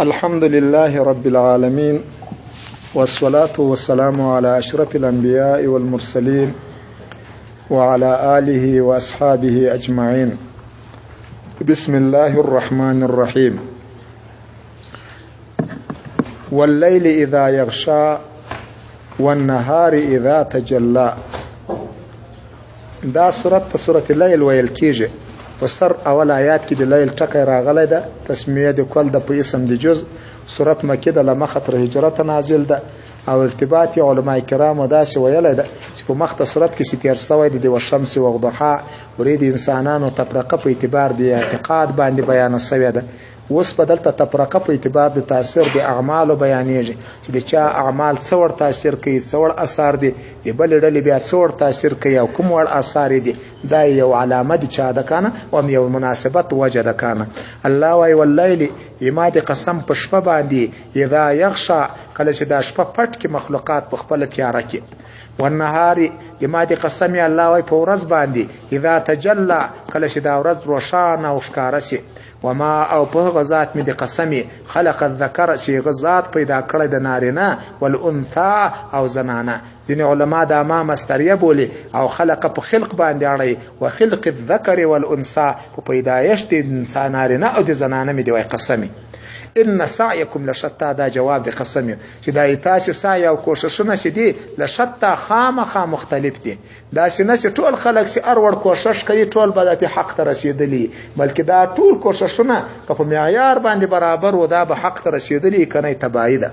الحمد لله رب العالمين والصلاة والسلام على أشرف الأنبياء والمرسلين وعلى آله وأصحابه أجمعين. بسم الله الرحمن الرحيم. والليل إذا يغشى والنهار إذا تجلى. دا سورة الليل ویل کیږي. وسر اول آیات کې د لیل ټکی راغلی ده، تسمیه د کل د په اسم د جز. سورت مکې د لمخه تر هجرت نازل ده او ارتباط علماء کرامو داسې ویلی ده چې په مخته سورت کې چې تېر سوی دی د والشمس والضحا ورید انسانانو تفرقه په اعتبار د اعتقاد باندې بیانه سوې ده. اوس په دلته تفرقه په اعتبار د تاثیر د اعمالو بیانېږي چې د چا اعمال څه ور تاثیر کوي، څه ور اثار دي، د بلې ډلې بیا څه ور تاثیر کوي او کوم ور اثار دي. دا یو علامه د چا ده کنه او یو مناسبت وجه ده کنه. الله وايي واللیل یما د قسم په شپه باندې اذا یغشا کله چې دا شپه پټ کې مخلوقات په خپل تیاره کې، والنهار یما د قسم الله وايي په ورځ باندې اذا تجلى کله چې دا ورځ روښانه او ښکاره شي. وما او په غزات می د قسمی خلق الذکر چې غزات پیدا کړی د نارینه والانثى او زنانه. ځینې علما دا ما مستریه بولی او خلق په خلق باندې اړي و خلق الذکر والانثى په پیدایش د انسان نارینه او د زنانه می دی وای قسمی. ان سعیکم لشتا دا جواب د قسم چې دا تاسو سعی او کوششونه چې دي لشتا خامخا مختلف دي. دا نه چې ټول خلک چې اروړ کوشش کوي ټول به د حق ته رسیدلی، بلکې دا ټول کوششونه که په معیار باندې برابر و دا به حق ته رسیدلی کنه تبعی ده.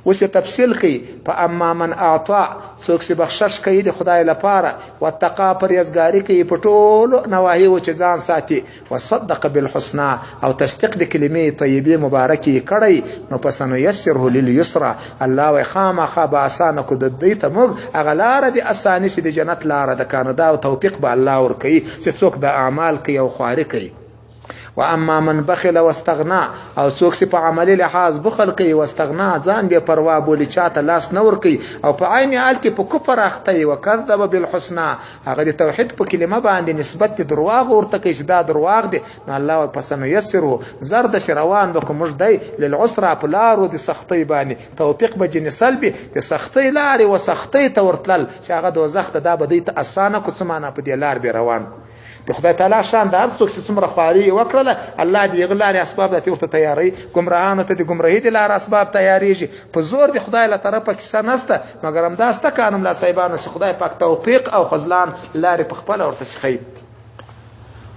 اوس تفصیل کوي په اما من اعطا څوک چې بخشش کوي د خدای لپاره، واتقا پرهیزګاری کوي په ټولو نواهی او چې ځان ساتي، وصدق بالحسنى او تصدیق د کلمې طیبه مبارکې کړی، نو پس نو یسره لليسرى الله وای خامخا به اسانه کو د دې ته موږ هغه لاره د اساني چې د جنت لاره د کانه دا او توفیق به الله ور کوي چې څوک د اعمال کوي او خواري کوي. واما من بخل واستغنى او څوک چې په عملي لحاظ بخل کوي واستغنى ځان به پروا بولی چاته لاس نه ور کوي او په عین حال کې په کفر اخته او کذب بالحسنى هغه د توحید په کلمه باندې نسبت دروغ ورته کوي چې دا دروغ دي، نو الله پسنه یسرو زرد شروان بكم مجدي للعسرى په لارو د سختي باندې توفیق به جن سلبي د سختي لارې او سختي تورتل چې هغه دوزخ ته دا بدی ته اسانه کو سمانه په دې لار به روان. د خدای تعالی شان د هر څوک چې څومره خواري وکړله الله دې غلاري اسباب ته ورته تیاری، گمراهانو ته د گمراهۍ د لار اسباب تیاریږي. په زور د خدای له طرفه کې څه نسته مګر هم دا سته قانون لا صاحبانو چې خدای پاک توفیق او خذلان لارې په خپل ورته سخی.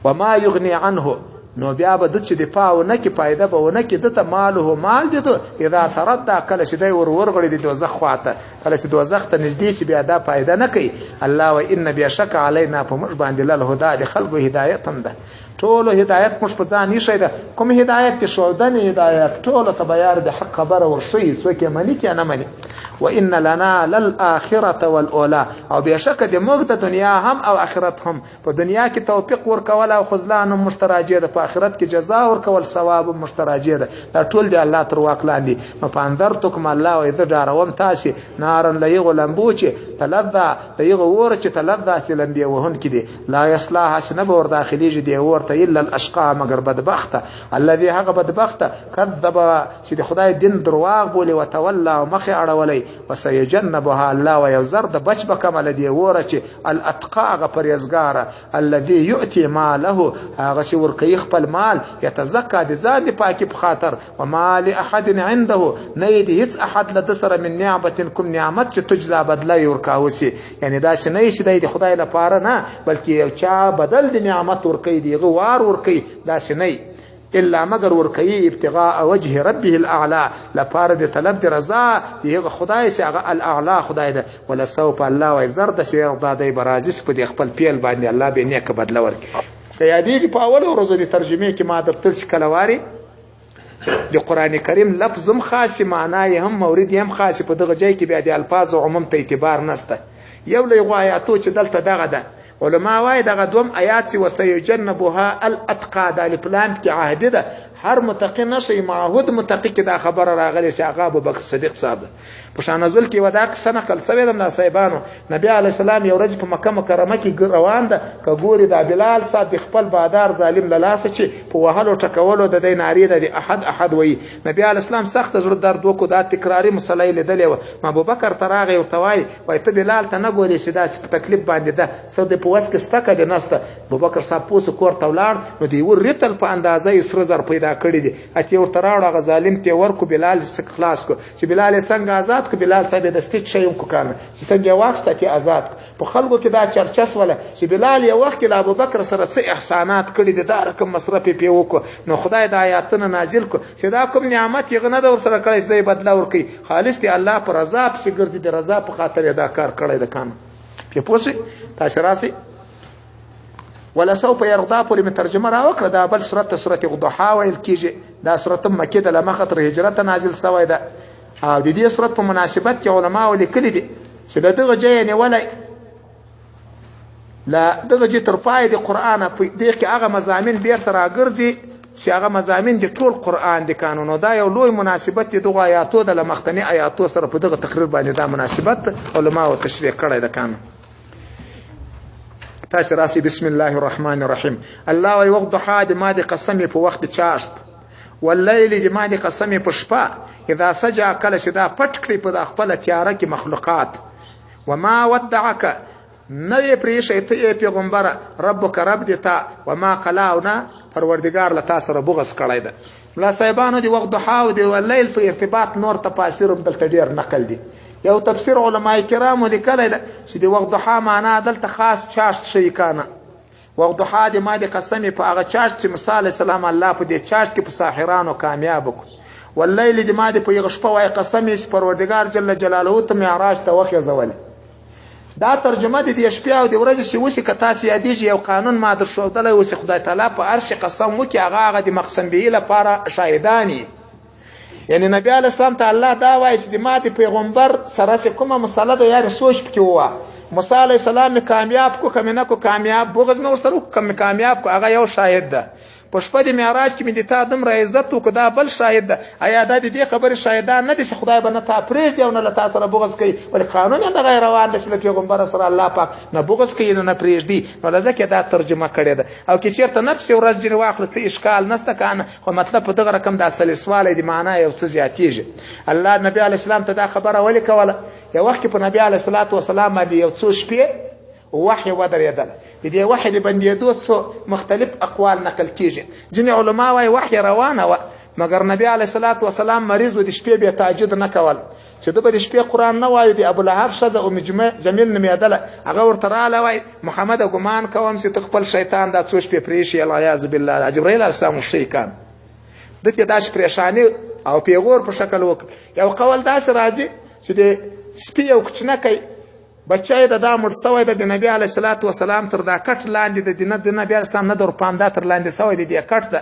وما يغني عنه نو بیا به د چې دفاع ونه کې فائدہ به ونه کې دته ماله مال دي ته اذا تردى کله چې دی ورغړي د دوزخ خواته، کله چې دوزخ ته نږدې شي بیا دا فائدہ نه کوي. الله و ان بشک علینا فمش باندې له هدا د خلق هدایت هم ده. ټول هدایت مش په ځان نشي ده، کوم هدایت کې شودن هدایت ټول ته بیان د حق خبره ورشي څوک یې مني کې نه مني. وان لنا للاخره والاولى او بشک د موږ د دنیا هم او آخرت هم، په دنیا کې توفیق ورکول او خذلان مشتراجه ده، په آخرت کې جزاء ورکول ثواب مشتراجه ده. دا ټول دی الله تر واک لاندې. مپاندرتکم الله و اذ داروم تاسي نارن ليغ لمبوچ تلذا ليغ ور چې تلذا چې لمبي وهن کې دي لا يصلاح شنب ور داخلي دي ورته الا الاشقى مگر بدبخته الذي هغه بدبخته كذب چې د خدای دین درواغ بولی وتولى مخ اړولې وسيجنبها الله ويزر د بچ بکمل دی وره چې الاتقى غ پرهیزګار الذي يؤتي ماله هغه چې ور کوي خپل مال يتزكى د ذات پاکي په خاطر. وما لاحد عنده نه دي هیڅ احد له سره من نعمت کوم نعمت چې تجزا بدله ورکاوسي، یعنی دا چې نه شي د خدای لپاره نه بلکې یو چا بدل د نعمت ور کوي دی غوار ور کوي دا چې نه الا مگر ور کوي ابتغاء وجه ربه الاعلى لپاره د طلب د رضا دی خدای چې هغه الاعلى خدای ده. ولا سوف الله ويزرد شير دای برازش په خپل پیل باندې الله به نیک بدله ورکړي. یادېږي په اول ورځو د ترجمه کې ما درتل شکلواري د قران کریم لفظ هم خاص معنی هم مورد هم خاص په دغه ځای کې بیا د الفاظ عموم ته اعتبار نشته. یو لږه آیاتو چې دلته دغه ده علماء وايي دغه دوم آیات چې وسيجنبها الاتقى د الفلام کې عهد ده هر متقی نشي معهود متقی کې دا خبره راغلی چې هغه ابوبکر صدیق صاحب ده. په شان نزول کې ودا قصه نقل شوې ده د صاحبانو. نبی علی السلام یو ورځ په مکه مکرمه کې روان ده، کګوري د بلال صاحب د خپل بادار ظالم للاسه چې په وهلو ټکولو د دې ناری د احد احد وایي. نبی علی السلام سخت زړه درد وکړ، دا تکراری مسلې لیدلې و. ابوبکر تراغه او توای وای ته بلال ته نه ګوري چې دا په تکلیف باندې ده څو د پوس کې ستکه د نسته. ابوبکر صاحب پوس کور ته ولاړ، نو دی ور ریتل په اندازې سره زر پیدا کړی دي. اته ور تراړه غ ظالم ته ورکو بلال خلاص کو چې بلال څنګه آزاد کو. بلال صاحب د ستیک شي کو کنه چې څنګه واخته کې آزاد په خلکو کې دا چرچس ولا چې بلال یو وخت د ابوبکر سره څه احسانات کړی دي، دا رقم مصرف پی وکړو. نو خدای د آیاتونه نازل کو چې دا کوم نعمت یې غنه د ور سره کړی چې بدلا ورکي خالص دی الله پر رضا په ګرځي د رضا په خاطر دا کار کړی د کانو په پوسه تاسو راسي ولا سوف يرضى پورې می ترجمه را وکړه. دا بل سورته الضحى ویل کیږي. دا سورته مکه د لمخه هجرت نازل شوی ده او د دې سورته په مناسبت کې علما ولیکلي دي چې دغه ځای نه ولای لا دغه چې تر پای د قران په دې کې هغه مضامین بیرته راګرځي چې هغه مضامین د ټول قران د قانونو. دا یو لوی مناسبت دی دغه آیاتو د لمختنی آیاتو سره په دغه تقریر باندې دا مناسبت علما او تشریح کړی د قانون. تاسو راسي بسم الله الرحمن الرحیم. الله وی وقت ضحى د ما د قسم په وخت چاشت، والليل د ما د قسم په شپه اذا سجى کله چې دا پټ کړی په خپل تیاره کې مخلوقات. وما ودعك نه پریشي ته پیغمبر ربک رب دتا وما قلاونا پروردگار لتا سره بغض کړی ده. لا صاحبانو دی وقت ضحى او دی والليل په ارتباط نور تفاسیر دلته ډیر نقل دي. یو تفسیر علماء کرامو لیکلی ده چې د وقت ضحى معنا دلته خاص چاشت شي کنه. وقت ضحى د ما د قسم په هغه چاشت چې موسی علیه السلام الله په دې چاشت کې په ساحرانو کامیاب وکړ. والليل د ما د په یغ شپه وای قسم یې پروردگار جل جلاله ته معراج ته وخیزول. دا ترجمه د دې شپې او د ورځې چې وسی کتا سیادیږي یو قانون ما در شودلای وسی خدای تعالی په عرش قسم وکي هغه د مقسم به لپاره شاهدانی. یعنی نبی علیہ السلام ته الله دا وایي چې د ماته پیغمبر سره کومه مسله ده یا سوچ پکې ووا. موسی علیہ السلام کامیاب کو کمنه کو کامیاب بغض مې ورسره کم کامیاب کو هغه یو شاهد ده. په شپه د معراج کې مې د تا دم را عزت وکړه دا بل شاهد ده. آیا دا د دې خبره شاهدان نه دي چې خدای به نه تا پرېږدي او نه له تا سره بغض کوي؟ ولې قانون یې دغه روان دی چې له پیغمبر سره الله پاک نه بغض کوي نه پرېږدي. نو لذا کې دا ترجمه کړې ده. او کې چېرته نفس ورځ جنې واخله څه اشکال نشته کنه، خو مطلب په دغه رقم د سلیسوالی د معنا یو څه زیاتېږي. الله نبی علیه السلام ته دا خبره ولې کوله؟ یو وخت کې په نبی علیه السلام باندې یو څو شپې وحی ودرېدل. د دې وحی د بندېدو څو مختلف اقوال نقل کیږي. ځینې علما وایي وحی روانه وه مګر نبی علیه السلام مریض و د شپې بیا تهجد نه کول چې ده به د شپې قرآن نه وایو. د ابولهب ښځه ام جمیل نومېدله هغه ورته راغله وایي محمده ګمان کوم چې ته خپل شیطان دا څو شپې پرېښي العیاذ بالله. جبرایل علیه السلام ښی کان ده ته داسې پریشاني او پیغور په شکل وکړ. یو قول داسې راځي چې د سپي یو کوچنکی بچای دا مړ سوی د نبی علیه السلام تر دا کټ لاندې د نبی علیه السلام نه در پام دا تر لاندې سوی د دې کټ ده.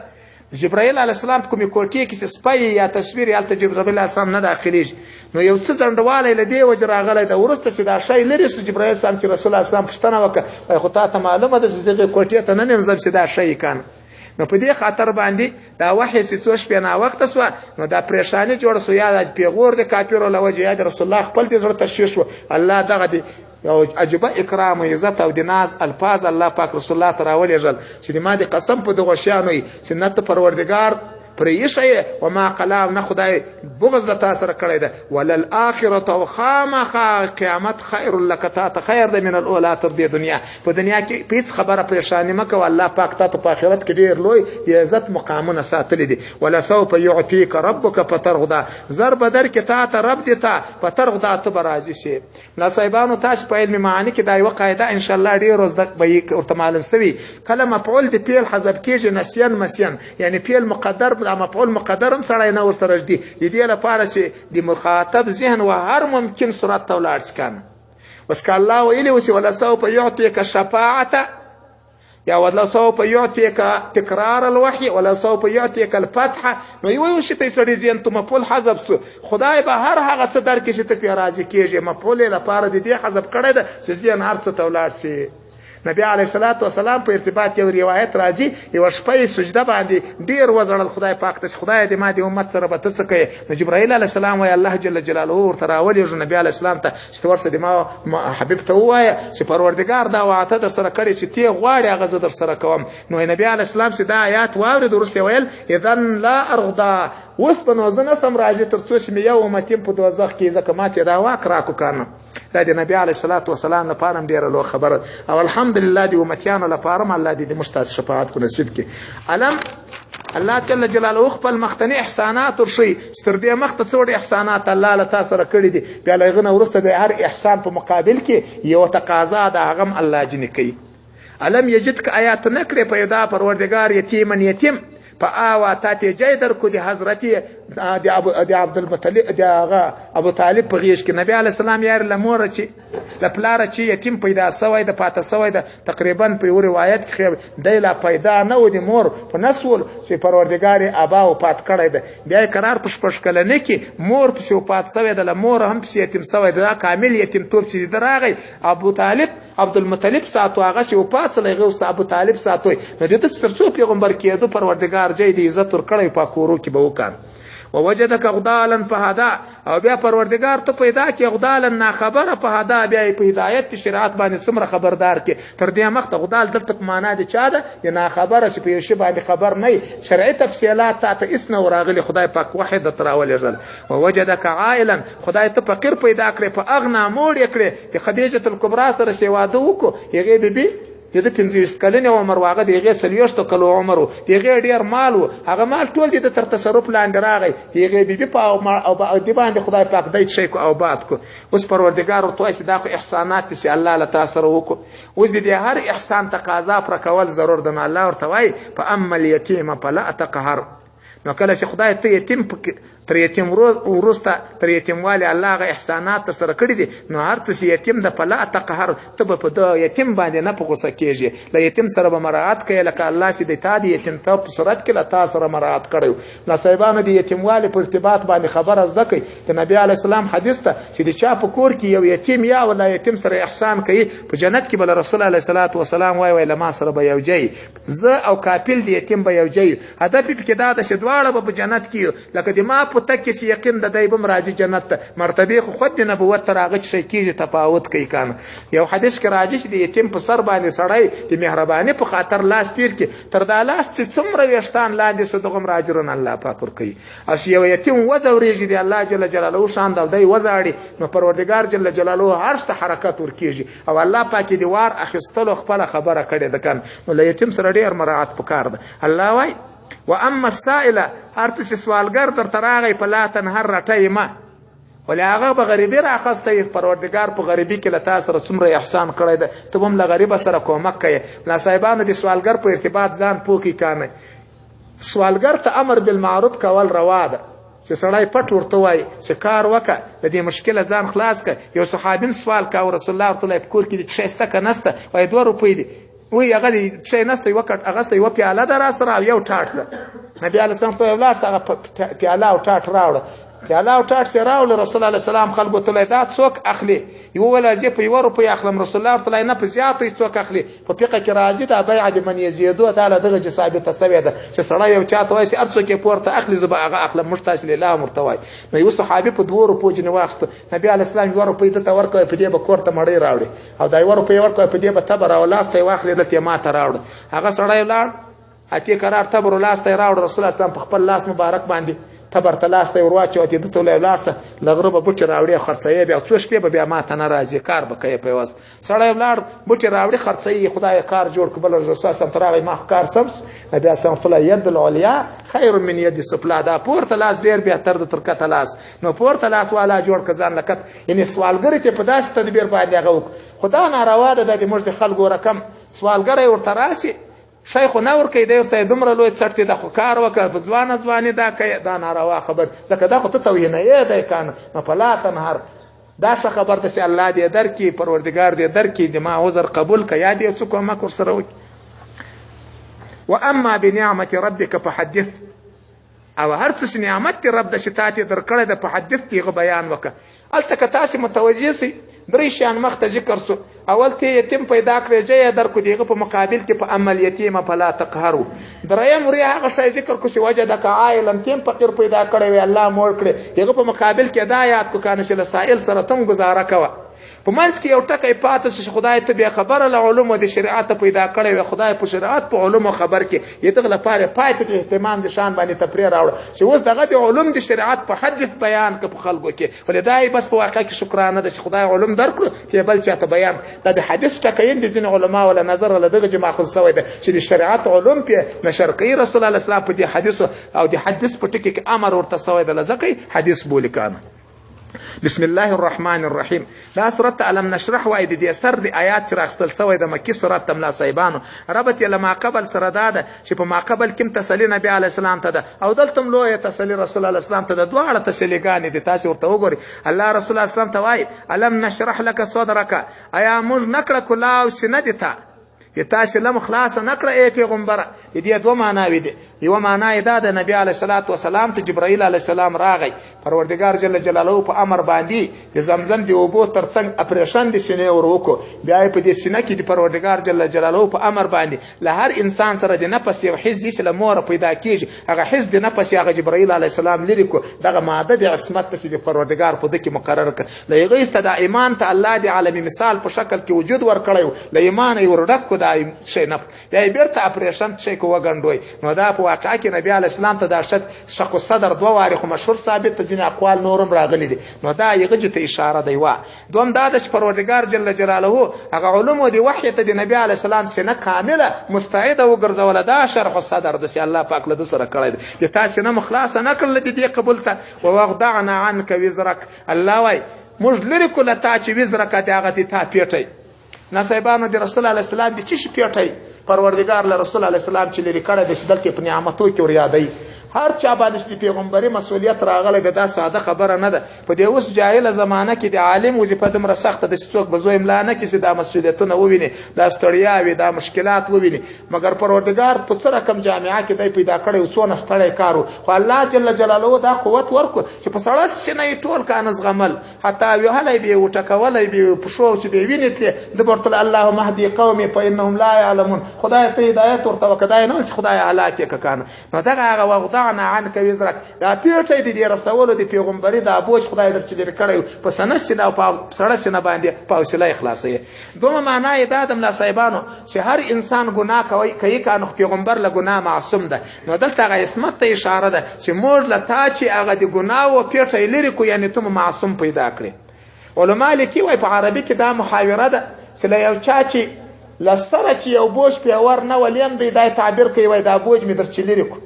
جبرائیل علیه السلام کومې کوټې کې چې سپی یا تصویر هلته جبرائیل علیه السلام نه داخلیږي. نو یو څه ځنډوالی له دې وجې راغلی ده. وروسته چې دا شی لرې سو جبرائیل السلام چې رسول الله السلام پوښتنه وکړه وایي خو تا ته معلومه ده چې دغې کوټې ته نه یم ځم چې دا شی کنه. نو په دې خاطر باندې دا وحی چې څو شپې ناوخته سوه نو دا پریشاني جوړه سو یا د پیغور د کافرو له وجې یا د رسول الله خپل دې زړه تشویش و. الله دغه د یو عجبه اکرام و عزت او د ناز الفاظ الله پاک رسول الله ته راولېږل چې د ما د قسم په دغو شیانو یې چې نه ته پروردګار پرېښی وما قلام نه خدای بغض د تا سره کړی ده. وللآخرة او خامخا قیامت خیر لک تا ته خیر ده من الاولی تر دې دنیا. په دنیا کې په هېڅ خبره پریشاني مه کوه. الله پاک تا ته په آخرت کې ډېر لوی د عزت مقامونه ساتلي دي. ولسوف یعطیک ربک فترغدا زر به درکې تا ته رب دې ته فترغدا ته به راضي شي. لا صاحبانو تاسو په علم معاني کې دا یوه قاعده انشاءالله ډېر زده به ورته معلوم سوي. کله مفعول د فعل حذف کېږي نسیان مسیان یعنی فعل مقدر دا مفعول مقدر هم سړی نه ورسره ږدي د دې لپاره چې د مخاطب ذهن و هر ممکن صورت ته ولاړ شي کنه. اوس که الله ویلي و چې ولسوف یعطیک شفاعته یا ولسوف یعطیک تکرار الوحی ولسوف یعطیک الفتح نو یو شي ته سړی ذهن ته مفعول حذف سو خدای به هر هغه څه درکړي چې ته پرې راضي کېږې. مفعول یې لپاره د دې حذف کړی ده چې ذهن هر څه ته ولاړ شي. نبی علیه الصلاة والسلام په ارتباط یو روایت راځي یو شپه سجده باندې ډیر وزړل خدای پاک ته خدای دې ما دې امت سره به ته څه کوې نو جبرائیل علیه السلام وایي الله جل جلاله ورته راولېږه نبي علیه السلام ته چې ته ورسه دې ما حبیب ته ووایه چې پروردګار دا وعده در سره کړې چې ته غواړې هغه زه در سره کوم نو نبي علیه السلام چې دا آیات واورېد وروسته ویل اذن لا ارغدا اوس به نو زه نسم راځي تر څو چې مې یو امت یم په دوزخ کې ځکه ما ته دا واک راکو کنه دا د نبی علیه الصلاة والسلام لپاره ډیره لویه خبره او الحمدلله د امتیانو لپاره هم الله دې موږ ته شفاعت کو نصیب کړي علم الله جل جلاله خپل مختنی احسانات ورشي ستر دې مخته څوړ احسانات الله له تاسو سره کړی دي بیا لغنه ورسته د هر احسان په مقابل کې یو تقاضا ده هغه الله جن کوي علم یجدک آیات نکړي پیدا پروردگار یتیم فآوا تاتی جای در کو دی حضرت دی عبدالمطلب دی آغا ابو طالب په غیش کې نبی علیه السلام یار لمور چی لپلار چی یتیم پیدا سوی د پاته سوی د تقریبا په یو روایت کې دی لا پیدا نه و دی مور په نسول چې پروردگار ابا او پات کړی دی بیا قرار پښ کلنه کې مور په سو پات سوی د لمور هم په یتیم سوی د کامل یتیم توپ چې دراغی ابو طالب عبدالمطلب ساتو هغه چې او پات لغه واست ابو طالب ساتوي نو د دې ترڅو پیغمبر کېدو پروردگار جای دی عزت ور کړی په کورو کې به وکړ ووجدك غضالا فهدا او بیا پروردگار ته پیدا کې غضالا نا خبره فهدا بیا په هدایت شریعت باندې څومره خبردار کې تر دې مخته غضال دلته معنا دي چا ده نا خبره چې په شی باندې خبر نه شرعي تفصيلات ته اسنه وراغلي خدای پاک وحید تراول یزل ووجدك عائلا خدای ته فقیر پیدا کړي په اغنا موړ کړي په خدیجه الکبرى سره سی واده وکړي هغه بیبي د 15 کلنې عمر واغه دیغه سلیوشتو کلو عمر دیغه ډیر مال هغه مال ټول د تر تصرف لاندې راغی دیغه بیبي په او دی باندې خدای پاک دای شي کو او باد کو اوس پروردگار ورته چې دا خو احسانات چې الله له تاسو سره وکړو اوس د هر احسان تقاضا پر کول ضرور ده الله ورته وای په اما الیتیم فلا تقهر نو کله چې خدای ته یتیم تر یتیم ورسته تر یتیموالي الله غ احسانات سره کړی دي نو هر څه یتیم د فلا تقهر ته په د یتیم باندې نه په غوسه کېږي ل یتیم سره به مراعات کوي لکه الله چې د تا دي یتیم ته په صورت کې له تاسو سره مراعات کړو لا صاحبانو د یتیموالي په ارتباط باندې خبر از دکې د نبی علی السلام حدیث ته چې د چا په کور کې یو یتیم یا ولا یتیم سره احسان کوي په جنت کې بل رسول الله صلی الله علیه وسلم وای لما سره به یو جای ز او کافل د یتیم به یو جای هدف په کې دا د شدواړه په جنت کې لکه د ما په تک کې یقین د دای بم راځي جنت ته مرتبه خو خود د نبوت تر هغه شي کېږي تفاوت کوي کنه یو حدیث کې راځي چې د یتیم په سر باندې سړی د مهرباني په خاطر لاس تیر کې تر دا لاس چې څومره وشتان لاندې صدقم راجرون الله پاک ور کوي او یو یتیم وځوريږي د الله جل جلاله شان د وځاړي نو پروردگار جل جلاله هر څه حرکت ور کیږي او الله پاک دی وار اخستلو خپل خبره کړي د کان نو له یتیم سره ډیر مراعات پکار ده الله وای واما السائل ارتس سوالګر در تراغی په لا تنهر رټای ما ولې هغه به غریبی راخسته پروردگار په غریبی کې لتا سره څومره احسان کړی ده ته هم له غریب سره کومک کوي لا صاحبانو د سوالګر په ارتباط ځان پوکي کانه سوالګر ته امر بالمعروف کول روا ده چې سړی پټ ورته وای چې کار وکړه د دې مشکله ځان خلاص کړه یو صحابین سوال کاوه رسول الله تعالی په کور کې د شایسته کنسته وای 2 روپۍ دي وی هغه دې شي نسته وکړ هغه ست یو پیاله در سره یو ټاټ ده نبی علیه السلام په ولار سره پیاله او ټاټ راوړ پیاله او ټاټ سره راوړ رسول الله سلام خلکو ته دا څوک اخلي یو ولازم په 1 روپۍ اخلم رسول الله تعالی نه په زیاتې څوک اخلي په فقہ کې راځي دا بیع د من یزيدو دا دغه چې ثابته سوی ده چې سړی یو چاته وایي ارڅو کې پورته اخلي زبا هغه اخلم مشتاش له مرتوي نو یو صحابي په 2 روپۍ جن واخست نبی علیه السلام 1 روپۍ ته ورکوي په دې به کوړه مړی راوړي او دا 1 روپۍ ورکوي په دې به تبر او لاسته واخلي د ته ماته راوړ هغه سړی لاړ اته قرار تبر لاسته راوړ رسول الله اسلام په خپل لاس مبارک باندې تبر تلاسته ورواچو ته د ته لارسه لغرب بوټ راوړي خرڅي بیا څو شپې بیا ماته ناراضي کار بکې په واست سړی ولار بوټ راوړي خرڅي خدای کار جوړ کبل رسول الله تراغي ما کار سمس بیا سم فلا يد العليا خير من يد السفلى دا پورته لاس ډیر به تر د ترکته لاس نو پورته لاس والا جوړ کزان لکت یعنی سوالګری ته په داس تدبیر باندې هغه خدای ناروا ده د موږ د خلکو رقم سوالګری ورته راسي شیخ نور کې دی ته دومره لوی څټي د خو کار وکړ په ځواني دا کوي دا ناروا خبر ځکه دا خو ته توهین یې دی کنه نو فلا تنهر دا څه خبر ته چې الله دې درکې پروردگار دې درکې د ما عذر قبول کړه یا دې څوک ما کور سره وکړي واما بنعمت ربك فحدث او هر څه نعمت رب د شتات درکړه د فحدث کې بیان وکړه الته که تاسو متوجه سي درې شان مخته ذکر سو اول ته یتیم پیدا کړی چې درکو دیغه په مقابل کې په عمل یتیم فلا تقهروا دریم ری هغه شی ذکر کو چې وجدک عائلا تیم فقیر پیدا کړی وی الله مور کړی هغه په مقابل کې دا یاد کو کانه چې سائل سره تم گزاره کوه په منځ کې یو ټکی پاتې چې خدای ته به خبره له علوم او د شریعت پیدا کړی وي خدای په شریعت په علوم خبر کې یته لپاره پاتې کې اهتمام د شان باندې تفریح راوړ چې اوس دغه د علوم د شریعت په حد بیان کې په خلکو کې ولدای بس په واقع کې شکرانه ده چې خدای علوم درکړو چې بل چاته بیان د حدیث ټکین د ځین علما ولا نظر له دغه چې ماخذ شوی ده چې د شریعت علوم په نشر کوي رسول الله صلی الله علیه وسلم په دې حدیث او د حدیث په ټکی کې امر ورته شوی ده لزقي حدیث بولی کانه بسم الله الرحمن الرحیم دا سورت علم نشرح وای د دې سر د آیات چې راخستل سوی د مکی سورت تملا صاحبانو ربط یې لما قبل سره داده چې په ما قبل کې تسلی نبی علی السلام ته ده او دلته لوی تسلی رسول الله السلام ته ده دواړه تسلیګانې دي تاسو ورته وګورئ الله رسول الله السلام ته وای علم نشرح لك صدرك ایا موږ نکړه کلاو سینه دي ته تاسو لم خلاص نکړه ای پیغمبر دې دوه معنی دي یو معنی دا د نبی علیه الصلاۃ والسلام ته جبرائیل علیه السلام راغی پروردگار جل جلاله په امر باندې د زمزم دی اوبو ترڅنګ اپریشن د سینې وروکو بیا په دې سینې کې د پروردگار جل جلاله په امر باندې له هر انسان سره د نفس یو حز چې له مور پیدا کیږي هغه حز د نفس هغه جبرائیل علیه السلام لري کو دغه ماده د عصمت چې د پروردگار په دکې مقرر کړ لږه است د ایمان ته الله د عالمي مثال په شکل کې وجود ورکړیو له ایمان یې ورډک کو د شي نه بیا بیرته اپریشن شي کو وګڼډوي نو دا په واقع کې نبی علی السلام ته دا شق صدر دوه واری خو مشهور ثابت ته ځینې اقوال نورم راغلي دي نو دا یغه ته اشاره دی وا دوم دا د پروردگار جل جلاله هغه علوم او دی وحی ته د نبی علی السلام سینه کامله مستعده وګرځول دا شرح صدر د الله پاک له سره کړی دی تاسو نه مخلاص نه کړل دي قبول ته ووضعنا عنك وزرك الله وای موږ لري کوله تا چې وزرک ته هغه ته پیټي نصیبانو د رسول الله السلام دي چې پیټي پروردگار له رسول الله السلام چې لري کړه د شدت کې په نعمتو کې ور یادای هر چا باندې د پیغمبري مسؤلیت راغله دا ساده خبره نه ده په دې اوس جاهل زمانہ کې د عالم وظیفه دمر سخت د څوک بزو املا نه کې دا مسؤلیتونه وویني دا ستړیا وي دا مشکلات وویني مګر پروردگار په سره کم جامعه کې دای پیدا کړي څونه ستړی کارو خو الله جل جلاله دا قوت ورکو چې په سړی سینې ټول کانز غمل حتی یو هلې به وټکولې به پښو چې به ویني د برتل الله مهدي قومي فانهم لا يعلمون خدای ته هدایت ورته وکړای نه چې خدای علاقه کنه نو دا هغه وضعنا عنك وزرك دا پیټه دي رسول دي پیغمبري دا بوج خدای درچ دي کړی په سنس نه او سړی نه باندې پاوسله اخلاصي دوه معنی دا د ملا صاحبانو چې هر انسان ګناه کوي کانو پیغمبر له ګناه معصوم ده نو دلته غي اسمت ته اشاره ده چې مور له تا چې هغه د ګناه او پیټه لري کو یعنی ته معصوم پیدا کړي علماء لیکي وای په عربي کې دا محاوره ده چې له یو چا چې لسره چې یو بوج په ور نه ولیم دی دا تعبیر کوي وای دا بوج می درچ لري کو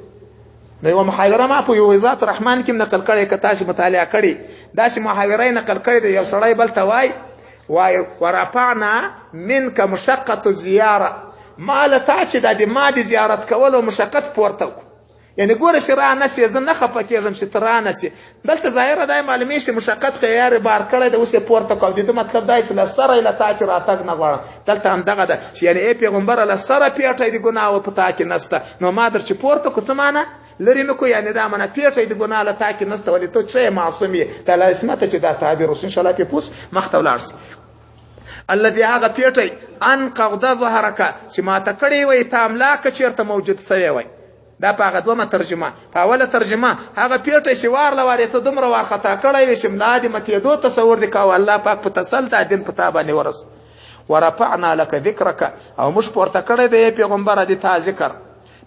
نو یو محاوره ما په یو ذات الرحمن کې نقل کړي کته چې مطالعه کړي دا چې محاوره نقل کړي د یو سړی بل ته وای ورفعنا منك مشقه الزياره مال ته چې د ماده زیارت کول او مشقت پورته یعنی ګوره شرا نسی زنه خپکېږم چې ترانسی دلته ظاهر دای معلومه شي مشقت خيار بار کړی د اوسه پورته کو دي مطلب دای چې لسره اله تا چې راتګ نه غواړم دلته هم دغه ده چې یعنی ای پیغمبر لسره پیټه دی ګناه او پتا کې نسته نو ما در چې پورته کو سمانه لري مکو یعنی دا منه پیټه دی ګناه لته کې نسته ولې ته چې معصومي د لاسمته چې دا تعبیر وس ان شاء الله په پوس مختولارس الذي هغه پیټه ان قضى ظهرك چې ما تکړی وي تاملاک چیرته موجود سوی وي دا په هغه دومره ترجمه په اوله ترجمه هغه پیټه شوار لواري ته دومره ورخطا کړی وي چې ملادي مته دو تصور دی کاو الله پاک په تسلط دین پتا باندې ورس ورفعنا لك ذکرک او مش پورته کړی دی پیغمبر دې تا ذکر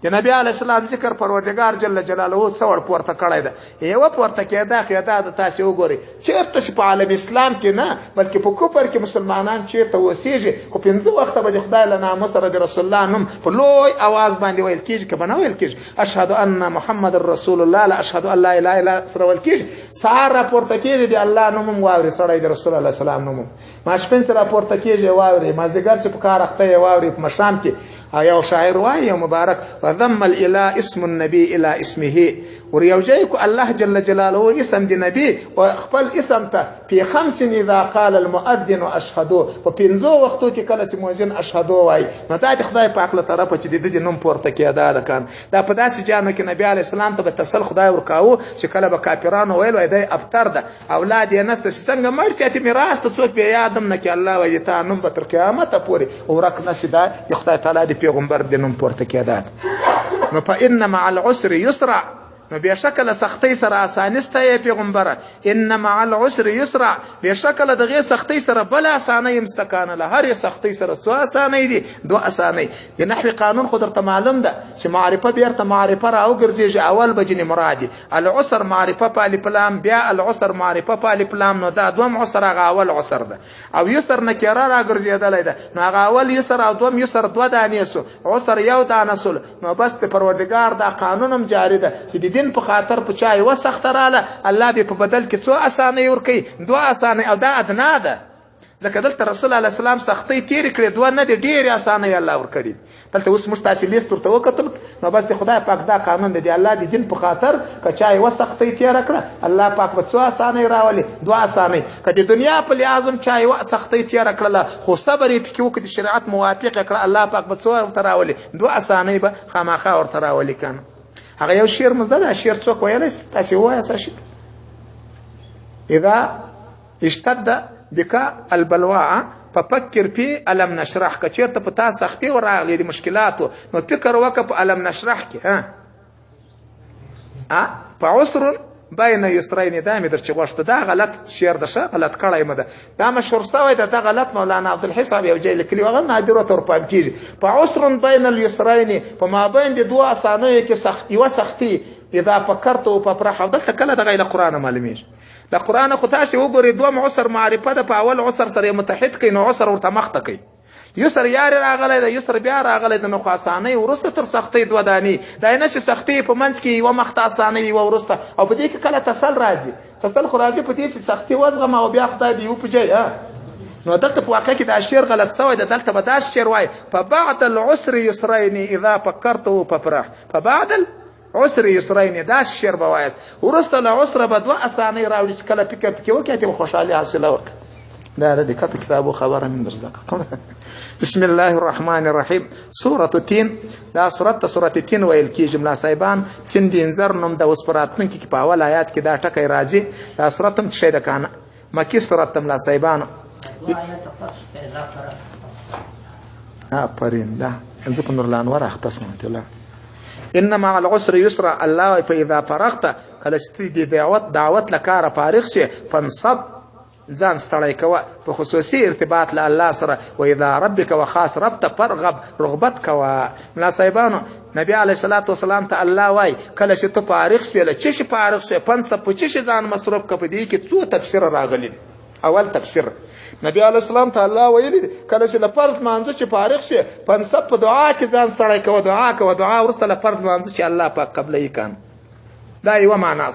د نبی علی السلام ذکر پروردگار جل جلاله څور پورته کړی دی یو پورته کېدا خیدا د تاسو وګوري چیرته چې په عالم اسلام کې نه بلکې په کوپر کې مسلمانان چیرته وسیږي خو پنځه وخت به خدای له نامه سره د رسول الله نوم په لوی आवाज باندې ویل کیږي که بنه ویل کیږي اشهد ان محمد رسول الله لا اشهد ان لا اله الا الله سره ویل کیږي سهار پورته کېږي دی الله نوم واوري سره د رسول الله سلام نوم ماشپن سره پورته کېږي واوري مازدګر چې په کار اخته واوري په مشام کې یو شاعر وایي مبارک فضم الاله اسم النبي الى اسمه وريوجيك الله جل جلاله اسم دي نبي وخپل اسم ته في 5 اذا قال المؤذن اشهدوا وپنځو وختو کې کله چې مؤذن اشهدوا وای نو دا د خدای پاک له طرفه چې د دې نوم پورته کېدا ده کان دا په داسې جامه کې نبی عليه السلام ته به تسل خدای ورکاو چې کله به کافرانو ویل وای دی ابتر ده اولاد یې نسته څنګه مړ چې ته میراث ته څوک به یادم نه کې الله وای ته نوم به تر قیامت پورې ورک نشي دا خدای تعالی د پیغمبر د نوم پورته کېدا نو فإن مع العسر يسرا نو بشکل سختی سره اسانسته یې پیغمبره ان مع العسر يسرا بشکل دغه سختی سره بل اسانه مستکانه له هر سختی سره سو اسانه دي دو اسانه د نحوی قانون خو درته معلوم ده چې معرفه بیرته معرفه راو ګرځي اول بجنی مرادي العسر معرفه په الف لام بیا العسر معرفه په الف لام نو دا دوم عسر هغه اول عسر ده او یسر نکره را ګرځیدل ده نو هغه اول یسر او دوم یسر دو دانې سو عسر یو دانه سول نو بس پروردگار دا قانونم جاری ده چې دین په خاطر په چای وسخت رااله الله به په بدل کې څو اسانه ورکي دوه اسانه او دا ادنا ده ځکه دلته رسول الله سلام سختي تیر کړې دوه نه دي ډېر اسانه الله ورکړي دلته اوس موږ تاسو لیست ورته وکتل نو بس خدای پاک دا قانون دی الله د دین په خاطر کچای وسختي تیر کړه الله پاک به څو اسانه راولي دوه اسانه کله دنیا په لازم چای وسختي تیر کړه خو صبر یې پکې وکړي شریعت موافق کړه الله پاک به څو راولي دوه اسانه به خامخا ورته راولي کنه هغه یو شعر مزده دا شعر څوک ویلی تاسو وایه څه اذا اشتد بك البلوى ففكر في الم نشرح که چیرته په تا سختي ورغلي د مشکلاتو نو فکر وکړه په الم نشرح کې په عسر بین یسرین دا مې درچ غوښته دا غلط شعر ده غلط کړای مده دا مشهور سوی دا غلط مولانا عبدالحساب یو ځای لیکلی وغه نادر تر پام کیږي په عسر بین الیسرین په ما بین د دوه اسانو کې سختي و سختي اذا فکرت او ففرح دلته کله د غیر قران معلومیږي د قران خو تاسو وګورئ دوه عسر معرفه ده په اول عسر سره متحد کین عسر ورته مخته کوي یسر یار راغلی ده یسر بیا راغلی ده نو خو اسانه ورسته تر سختي دوه دانی دا نه چې سختي په منځ کې یو مخته اسانه و ورسته او په دې کې کله تسل راځي تسل خو راځي په دې چې سختي وزغم او بیا خدای دی په جای نو دلته په واقع کې دا شعر غلط سوی ده دلته به دا شعر وای فبعد العسر يسرين اذا فكرت ففرح فبعد العسر يسرين دا شعر بوایس ورسته له عسر به دوه اسانه راوړي چې کله فکر پکې وکړي ته خوشحالي حاصله وکړي دا د دقت کتابو خبره من درځه بسم الله الرحمن الرحيم سورة التين دا سورة التين ویل کی جمله صاحبان تین د انذر نوم د وسپراتن کې په اول آیات کې دا ټکی راځي دا سورته هم شي د کنه مکی سورته ملا صاحبان پرین دا انځ په نور لانور اختصم الله ان مع العسر يسرا الله فاذا فرغت کله چې دعوت لکاره فارغ شي فانصب ځان ستړی کوه په خصوصي ارتباط له الله سره و اذا ربك وخاص رب ته فرغب رغبت کوه ملا صاحبانو نبی علیه الصلاة والسلام ته الله وای کله چې ته فارغ شې له چی شي فارغ شې پنځه په چی ځان مصروف کړه دې کې څو تفسیر راغلي اول تفسیر نبی علیه السلام ته الله ویلي کله چې لپاره مانځه چې فارغ شې پنځه په دعا کې ځان ستړی کوه دعا ورسته لپاره مانځه چې الله پاک قبلې کان دا یو معنا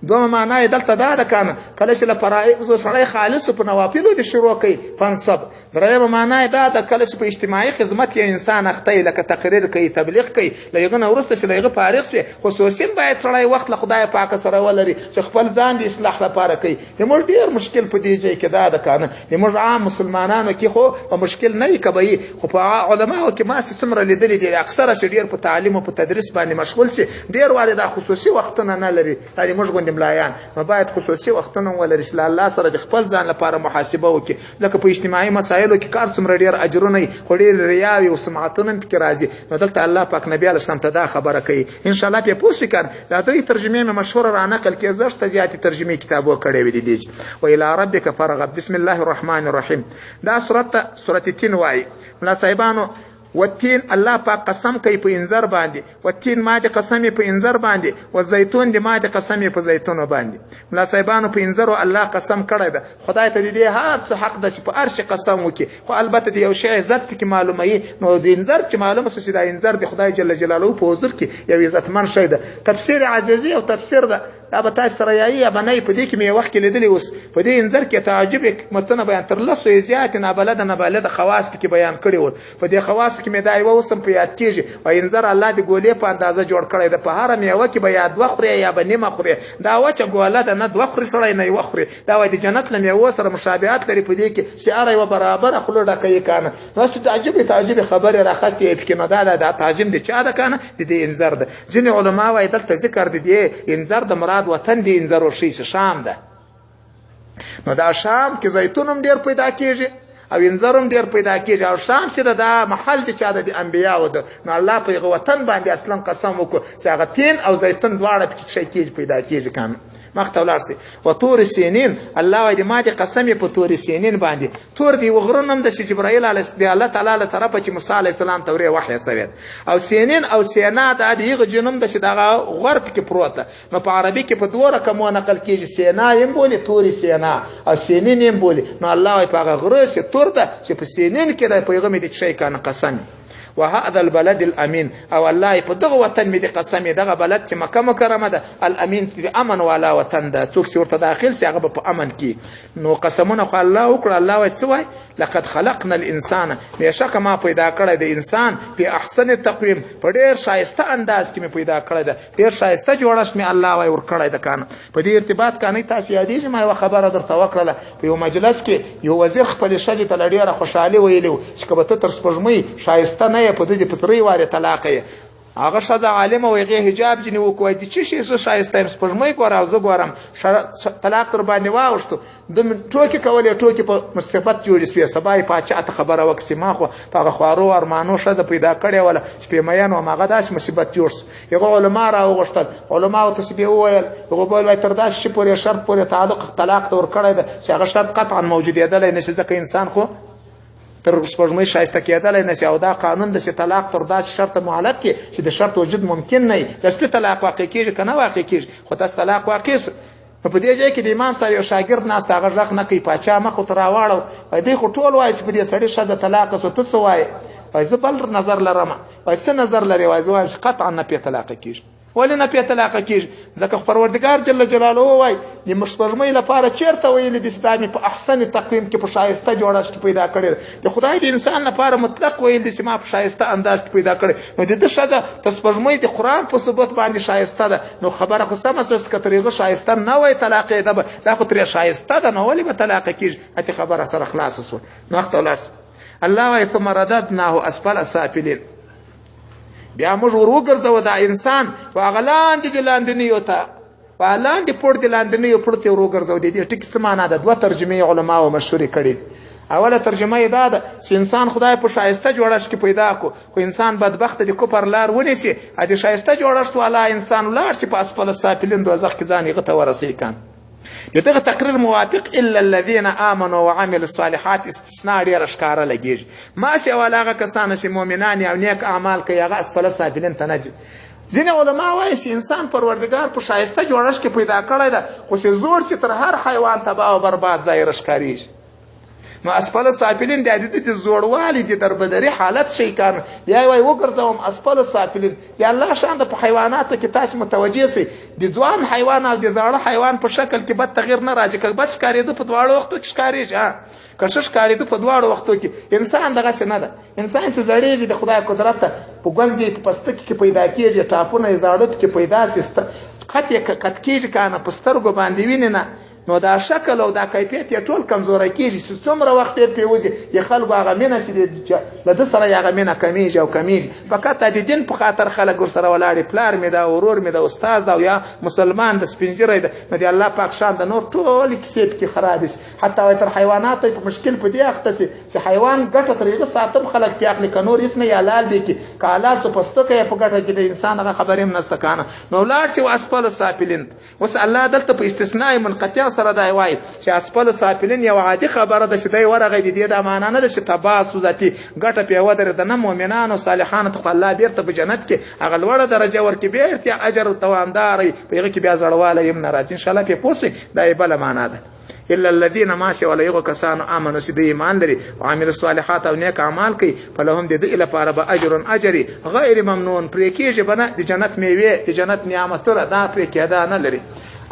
دوه معنی دلته دا ده کنه کله چې لپاره سړی خالص په نوافلو د شروع کوي فنصب درېم معنی دا ده کله چې په اجتماعي خدمت یې انسان اخته لکه تقریر کوي تبلیغ کوي لږه ورسته چې لږه فارغ شي خصوصي باید سړی وخت له خدای پاک سره ولري چې خپل ځان د اصلاح لپاره کوي موږ ډیر مشکل په دې ځای کې دا ده کنه موږ عام مسلمانانو کې خو مشکل نه کوي خو په علماو کې ما څومره لیدل دي اکثره چې ډیر په تعلیم او په تدریس باندې مشغول شي ډیر واره د خصوصي وختونه نه لري دا موږ ملایان ما باید خصوصي وختونه ولري چې الله سره د خپل ځان لپاره محاسبه وکړي ځکه په اجتماعي مسایلو کې کار څومره ډیر اجرونه خو ډیر ریاوي او سمعتونه پکې راځي نو دلته الله پاک نبی علیه السلام ته دا خبره کوي ان شاء الله په پوښتنه کړه دا دوی ترجمه مې مشهور را نقل کې زشت زیاتې ترجمه کتابو کړې وې دي و الى ربک فرغب بسم الله الرحمن الرحیم دا سورته تین وای ملا صاحبانو والتين الله پاک قسم کوي په انذر باندې والتين ما دي قسم په انذر باندې والزيتون دي ما دي قسم په زيتون باندې ملا صاحبانو په انذر الله قسم کړی ده خدای ته دې هر څه حق ده چې په ارش قسم وکي خو البته دې یو شی عزت کې معلومه نو د انذر چې معلومه څه دا انذر د خدای جل جلاله په حضور کې یو عزتمن شی ده تفسیر عزیزی او تفسیر ده دا به تاسو سره یایي یا به نه په دې کې مې وخت کې لیدلی اوس په دې انځر کې تعجب حکمتونه بیان تر 10 زیات نابلده خواص کې بیان کړي ول په دې خواص کې مې دا یو وسم په یاد کېږي او انځر الله دې ګولې په اندازه جوړ کړی ده په هر میوه کې به یا دوه خوري یا به نیمه خوري دا وچه ګوله ده نه دوه خوري سړی نه یو خوري دا وایي د جنت له میوو سره مشابهت لري په دې کې شعار یو برابر خوله ډکه یې کانه نو چې تعجب خبره راخستې پکې نو دا تعظیم دي چا ده کنه د دې انذر ده ځینې علما وايي دلته ذکر دي انذر د مراد وطن دی انذر ورشي شام ده نو دا شام کې زیتون هم ډیر پیدا کیږي او انذر هم ډیر پیدا کیږي او شام چې دا محل دي چا د انبیاء ده نو الله په وطن باندې اصلا قسم وکړ چې هغه تین او زیتون دواړه پکې شي کیږي پیدا کیږي کنه مخته ولار سي و تور سینین الله وای دې ما دې قسم په تور سینین باندې تور دی وغرنم د جبرائیل علیه السلام الله تعالی له طرفه چې موسی علیه السلام تورې وحی سوید او سینین او سینا د دې جنوم د دغه غرب کې پروت نو په عربي کې په دوه رقمو نقل کیږي سینا یم بولی تور سینا او سینین یم بولی نو الله وای په هغه غره چې تور ده چې په سینین کې د پیغام دې شي کنه قسم وهذا البلد الامين او الله په دغه وطن می دي قسم دغه بلد چې مکه مکرمه ده الامین د امن والا وطن ده څوک چې ورته داخل سي هغه په امن کې نو قسمونه خو الله وکړه الله وایي څه وایي لقد خلقنا الانسان بشک ما پیدا کړی د انسان په احسن تقویم په ډیر شایسته انداز کې می پیدا کړی ده ډیر شایسته جوړښت می الله وایي ور کړی ده کنه په دې ارتباط کنه تاسو یادېږي ما یو خبره درته وکړه په یو مجلس کې یو وزیر خپل شجې ته ډیره خوشاله ویلو چې کبه ته تر سپوږمۍ شایسته نه په دې پسري واره طلاق یې هغه شذ عالم او هغه حجاب جنې وکوي د چی شي شایسته سپوږمۍ ګور او زه ګورم طلاق تر باندې واوښتو د ټوکی کولې ټوکی په مصیبت جوړې سپې سبای پاچا ته خبره وکړي ما خو په خوارو ارمانو شذ پیدا کړي ولا چې په میان او ماغه داس مصیبت جوړ یو علماء را وغوښتل علماء او تسبیح وویل یو بل وای تر داس شي پورې شرط پورې تعلق طلاق تور کړی ده چې هغه شرط قطعا موجودیدل نه شي ځکه انسان خو تر سپوږمۍ شایسته کېدل نه شي او دا قانون د طلاق تر داس شرط معلق کې چې د شرط وجود ممکن نه وي د طلاق واقع کېږي کنه واقع کېږي خو تاسو طلاق واقع په دې ځای کې د امام صاحب یو شاګرد ناست هغه ځخ نه کوي پاچا مخ تر راوړو وای دی خو ټول وای چې په دې سړی شذ طلاق سو ته څه وای وای زه بل نظر لرم وای څه نظر لري وای زه چې قطعا نه په طلاق کېږي ولې نه په طلاق کېږي ځکه پروردګار جل جلاله وای د مشپږمۍ لپاره چیرته ویل د اسلامي په احسن تقویم کې په شایسته جوړښت پیدا کړي د خدای د انسان لپاره مطلق ویل چې ما په شایسته انداز پیدا کړي نو د شذ تسپږمۍ د قران په ثبوت باندې شایسته ده نو خبره خو سم اساس کتريغه شایسته نه وای طلاق ده دا خو تر شایسته ده نو ولې به طلاق کېږي اته خبره سره خلاص شو نو وخت ولرس الله وای ثم رددناه اسفل سافلين بیا موږ ورګرځو دا انسان واغلان دي لاندنیو ته والاندې پور دي لاندنیو پور ته ورګرځو دي ټیک سمانه ده دوه ترجمه علما او مشهور کړي اوله ترجمه یې ده چې انسان خدای په شایسته جوړښت کې پیدا کو انسان بدبخت دي کو پر لار ونیسي ا دې شایسته جوړښت والا انسان ولار چې په اسفل سافلین دوزخ کې ځان یې غته ورسي کان دغه تقریر موافق الا الذين امنوا وعملوا الصالحات استثناء ډیر ښکارا لګیږي ما سي ولاغه کسان چې مؤمنان او نیک اعمال کوي هغه اسفل سافلین ته نه ځي ځینې علما وایي چې انسان پروردګار په شایسته جوړښت کې پیدا کړی ده خو چې زور چې تر هر حیوان تباہ او برباد ځای ښکاریږي نو اسفل سافلین د عادت د زوړوالي د دربدري حالت شي کان یا وای وګرځوم اسفل سافلین یا الله شان د حیواناتو کې تاسو متوجي سي د ځوان حیوان او د زاړه حیوان په شکل کې بد تغیر نه راځي کله بد ښکاري د په دواړو وختو کې ښکاریږي کښ ښکاري د په دواړو وختو کې انسان دغه څه نه ده انسان څه زړېږي د خدای قدرت په ګونځي په پستک کې پیدا کیږي ټاپونه یې زاړه کې پیدا سي کټ کېږي کنه پسترګو باندې ویني نو دا شکل او دا کیفیت یې ټول کمزوري کیږي چې څومره وخت یې پیوځي یې خلکو هغه مینه چې له د سره هغه مینه کمیږي او کمیږي فقط د دین په خاطر خلک ور سره ولاړ پلار می دا ورور می دا استاد دا یا مسلمان د سپینجری دا نو دی الله پاک شان د نور ټول کیسې کې خراب شي حتی تر حیوانات په مشکل په دی اخته سي چې حیوان ګټه طریقه ساتم خلک په عقل کنور اسمه یا لال به کې کالات په پستکه په ګټه کې د انسان هغه خبرې هم نسته کانه نو لاړ چې اسفل سافلین وس الله دلته په استثناء منقطع سره دا وایي چې اسفل سافلین یو عادي خبره ده چې دی ورغه دي د معنا نه ده چې تباسو ذاتی ګټه پیو در د نه مؤمنانو صالحانو ته الله بیرته په جنت کې هغه لوړه درجه ورکې بیرته اجر دوامداري په هغه کې بیا زړواله يم ناراضي ان شاء الله په پوسټ دا بل معنا ده الا الذين ما شاء ولا یغو کسانو امنو چې د ایمان لري او عمل الصالحات او نیک اعمال کوي فلهم د دې لپاره به اجر اجر غیر ممنون پرې کېږي بنه د جنت میوه د جنت نعمتونه دا پرې کېدا نه لري.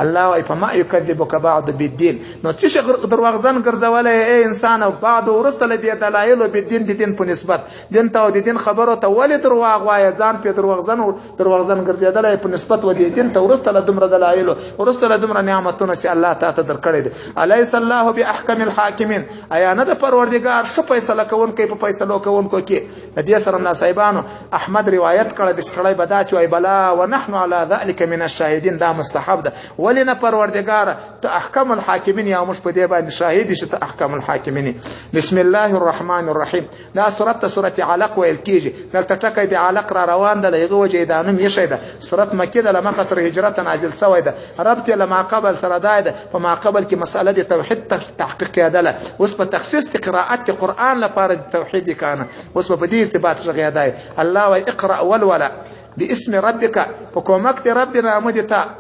الله وايي فما يكذبك بعد بالدين نو چې دروغجن ګرځولې اے انسان او بعد ورسته لدی دلایل بالدین د دین په نسبت دین ته او د دین خبرو ته ولې دروغ وایي ځان په دروغجن ګرځیدل په نسبت و دې دین ته ورسته لدمره دلایل ورسته لدمره نعمتونه چې الله تعالی درکړي دي. الیس الله باحکم الحاکمین ایا نه د پروردگار شو فیصله کوونکی په فیصلو کوونکو کې د دې سره ناصیبانو احمد روایت کړه د شړای بداسي وای بلا ونحن على ذلك من الشاهدين دا مستحب ده ولنا پروردگار ته احکم الحاکمین یا مش په دې باندې شاهد شي ته احکم الحاکمین. بسم الله الرحمن الرحیم دا سورۃ علق ویل کیږي دلته ټکی د علق را روان ده لغه وجه دانم یشي ده سورۃ مکه ده لمخه تر هجرت نازل شوی ده ربط لما قبل سره ده په ما قبل کې مسأله د توحید تحقیق یادله اوس په تخصیص د قراءت قرآن لپاره د توحید کانه اوس په دې ارتباط شغی ده الله و اقرا والولا باسم ربك فكومكت ربنا مدتا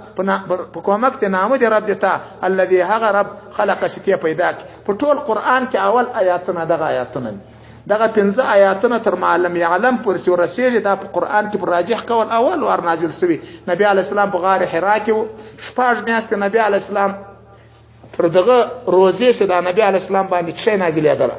فكومكت نامد ربتا الذي هغ رب خلق شتي پیدا په ټول قرآن کې اول آیاتونه دغه 15 آیاتونه تر معلم يعلم پر ورسېږي دا په قرآن کې پر راجح کول اول ور نازل شوی. نبی علی السلام په غار حرا کې شپږ میاشتې نبی علی السلام پر دغه روزي چې دا نبی علی السلام باندې شي نازلېدل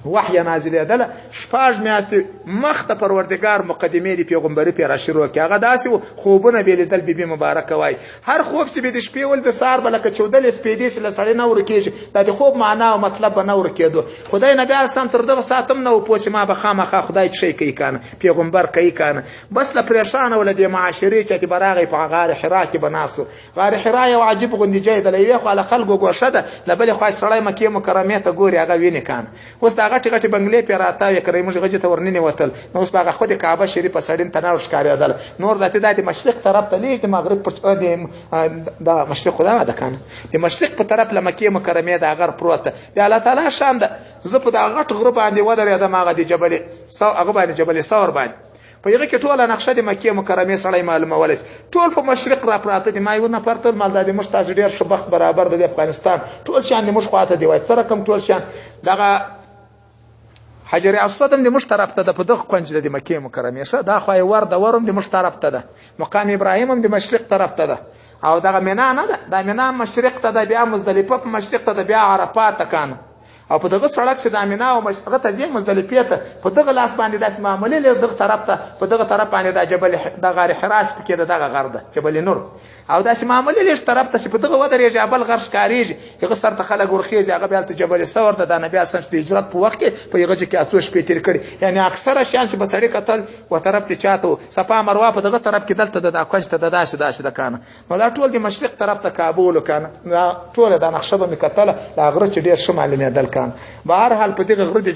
وحی نازلېدل شپږ میاشتې مخ ته پروردگار مقدمه دی پیغمبري پیرا شروع کې هغه داسې خوبونه بیلیدل بیبي مبارکه وای هر خوب چې د شپې ول د سار بلکه 14 سپېدې سره سړی نه ورکیږي دا د خوب معنا او مطلب نه ورکېدو خدای نبی اسلام تر دغه ساتم نه پوښ ما به خامخا خدای شي کوي کنه پیغمبر کوي کنه بس له پریشان ولدي معاشري چې براغي په غار حرا کې بناسو غار حرا یو عجیب غوندي ځای دی یو خو خلکو ګوښه ده لبل خو سړی مکه مکرمه ته ګوري هغه ویني کنه اوس دا غټي بنگلې پیراته کړی موږ غږی ته ورننی وتل نو اوس هغه خو د کعبه شریفه سړین تناور ښکارېدل نور ذاتي د مشرق طرف ته لیک د مغرب پر د مشرق خدا ده کنه د مشرق په طرف لمکه مکرمه د غر پروت دی الله تعالی شان ده زه په دا غټ غرب باندې ودرېدم هغه د جبل هغه باندې جبل ثور باندې په یغه کې ټوله نقشه د مکه مکرمه سړی معلومه ولس ټول په مشرق را پراته دي ما یو نه پرتل مال د مشتاج ډیر شبخت برابر د افغانستان ټول شان د مش خواته دی وای سره کم ټول شان دغه حجر اسود هم د مش طرف ته د په دغه کنج د مکه مکرمه شه دا خو ور د ورم د مش طرف ته ده مقام ابراهیم هم د مشرق طرف ته ده او دغه مینا نه ده د مینا مشرق ته ده بیا مزدلفه په مشرق ته ده بیا عرفات کانه او په دغه سړک چې د مینا او مشرق ته ځي مزدلفه ته په دغه لاس باندې داس معاملې له دغه طرف ته په دغه طرف باندې د جبل د غار حراس پکې دغه غر ده جبل نور او داسې معمولی لږ طرف ته چې په دغه ودرېږي بل غر ښکارېږي هغه سر ته خلک ورخېږي هغه بیا هلته جبل ثور ده د نبي اسلام چې د هجرت په وخت کې په هغه ځای کې څو شپې تېر کړي یعنې اکثره شیان چې به سړي کتل و طرف ته چاته صفا مروه په دغه طرف کې دلته د کنج ته داسې ده کنه نو دا ټول د مشرق طرف ته کابل کنه ټوله دا نقشه به مې کتله دا غره چې ډېر ښه معلومېدل کنه به هر حال په دغه غره د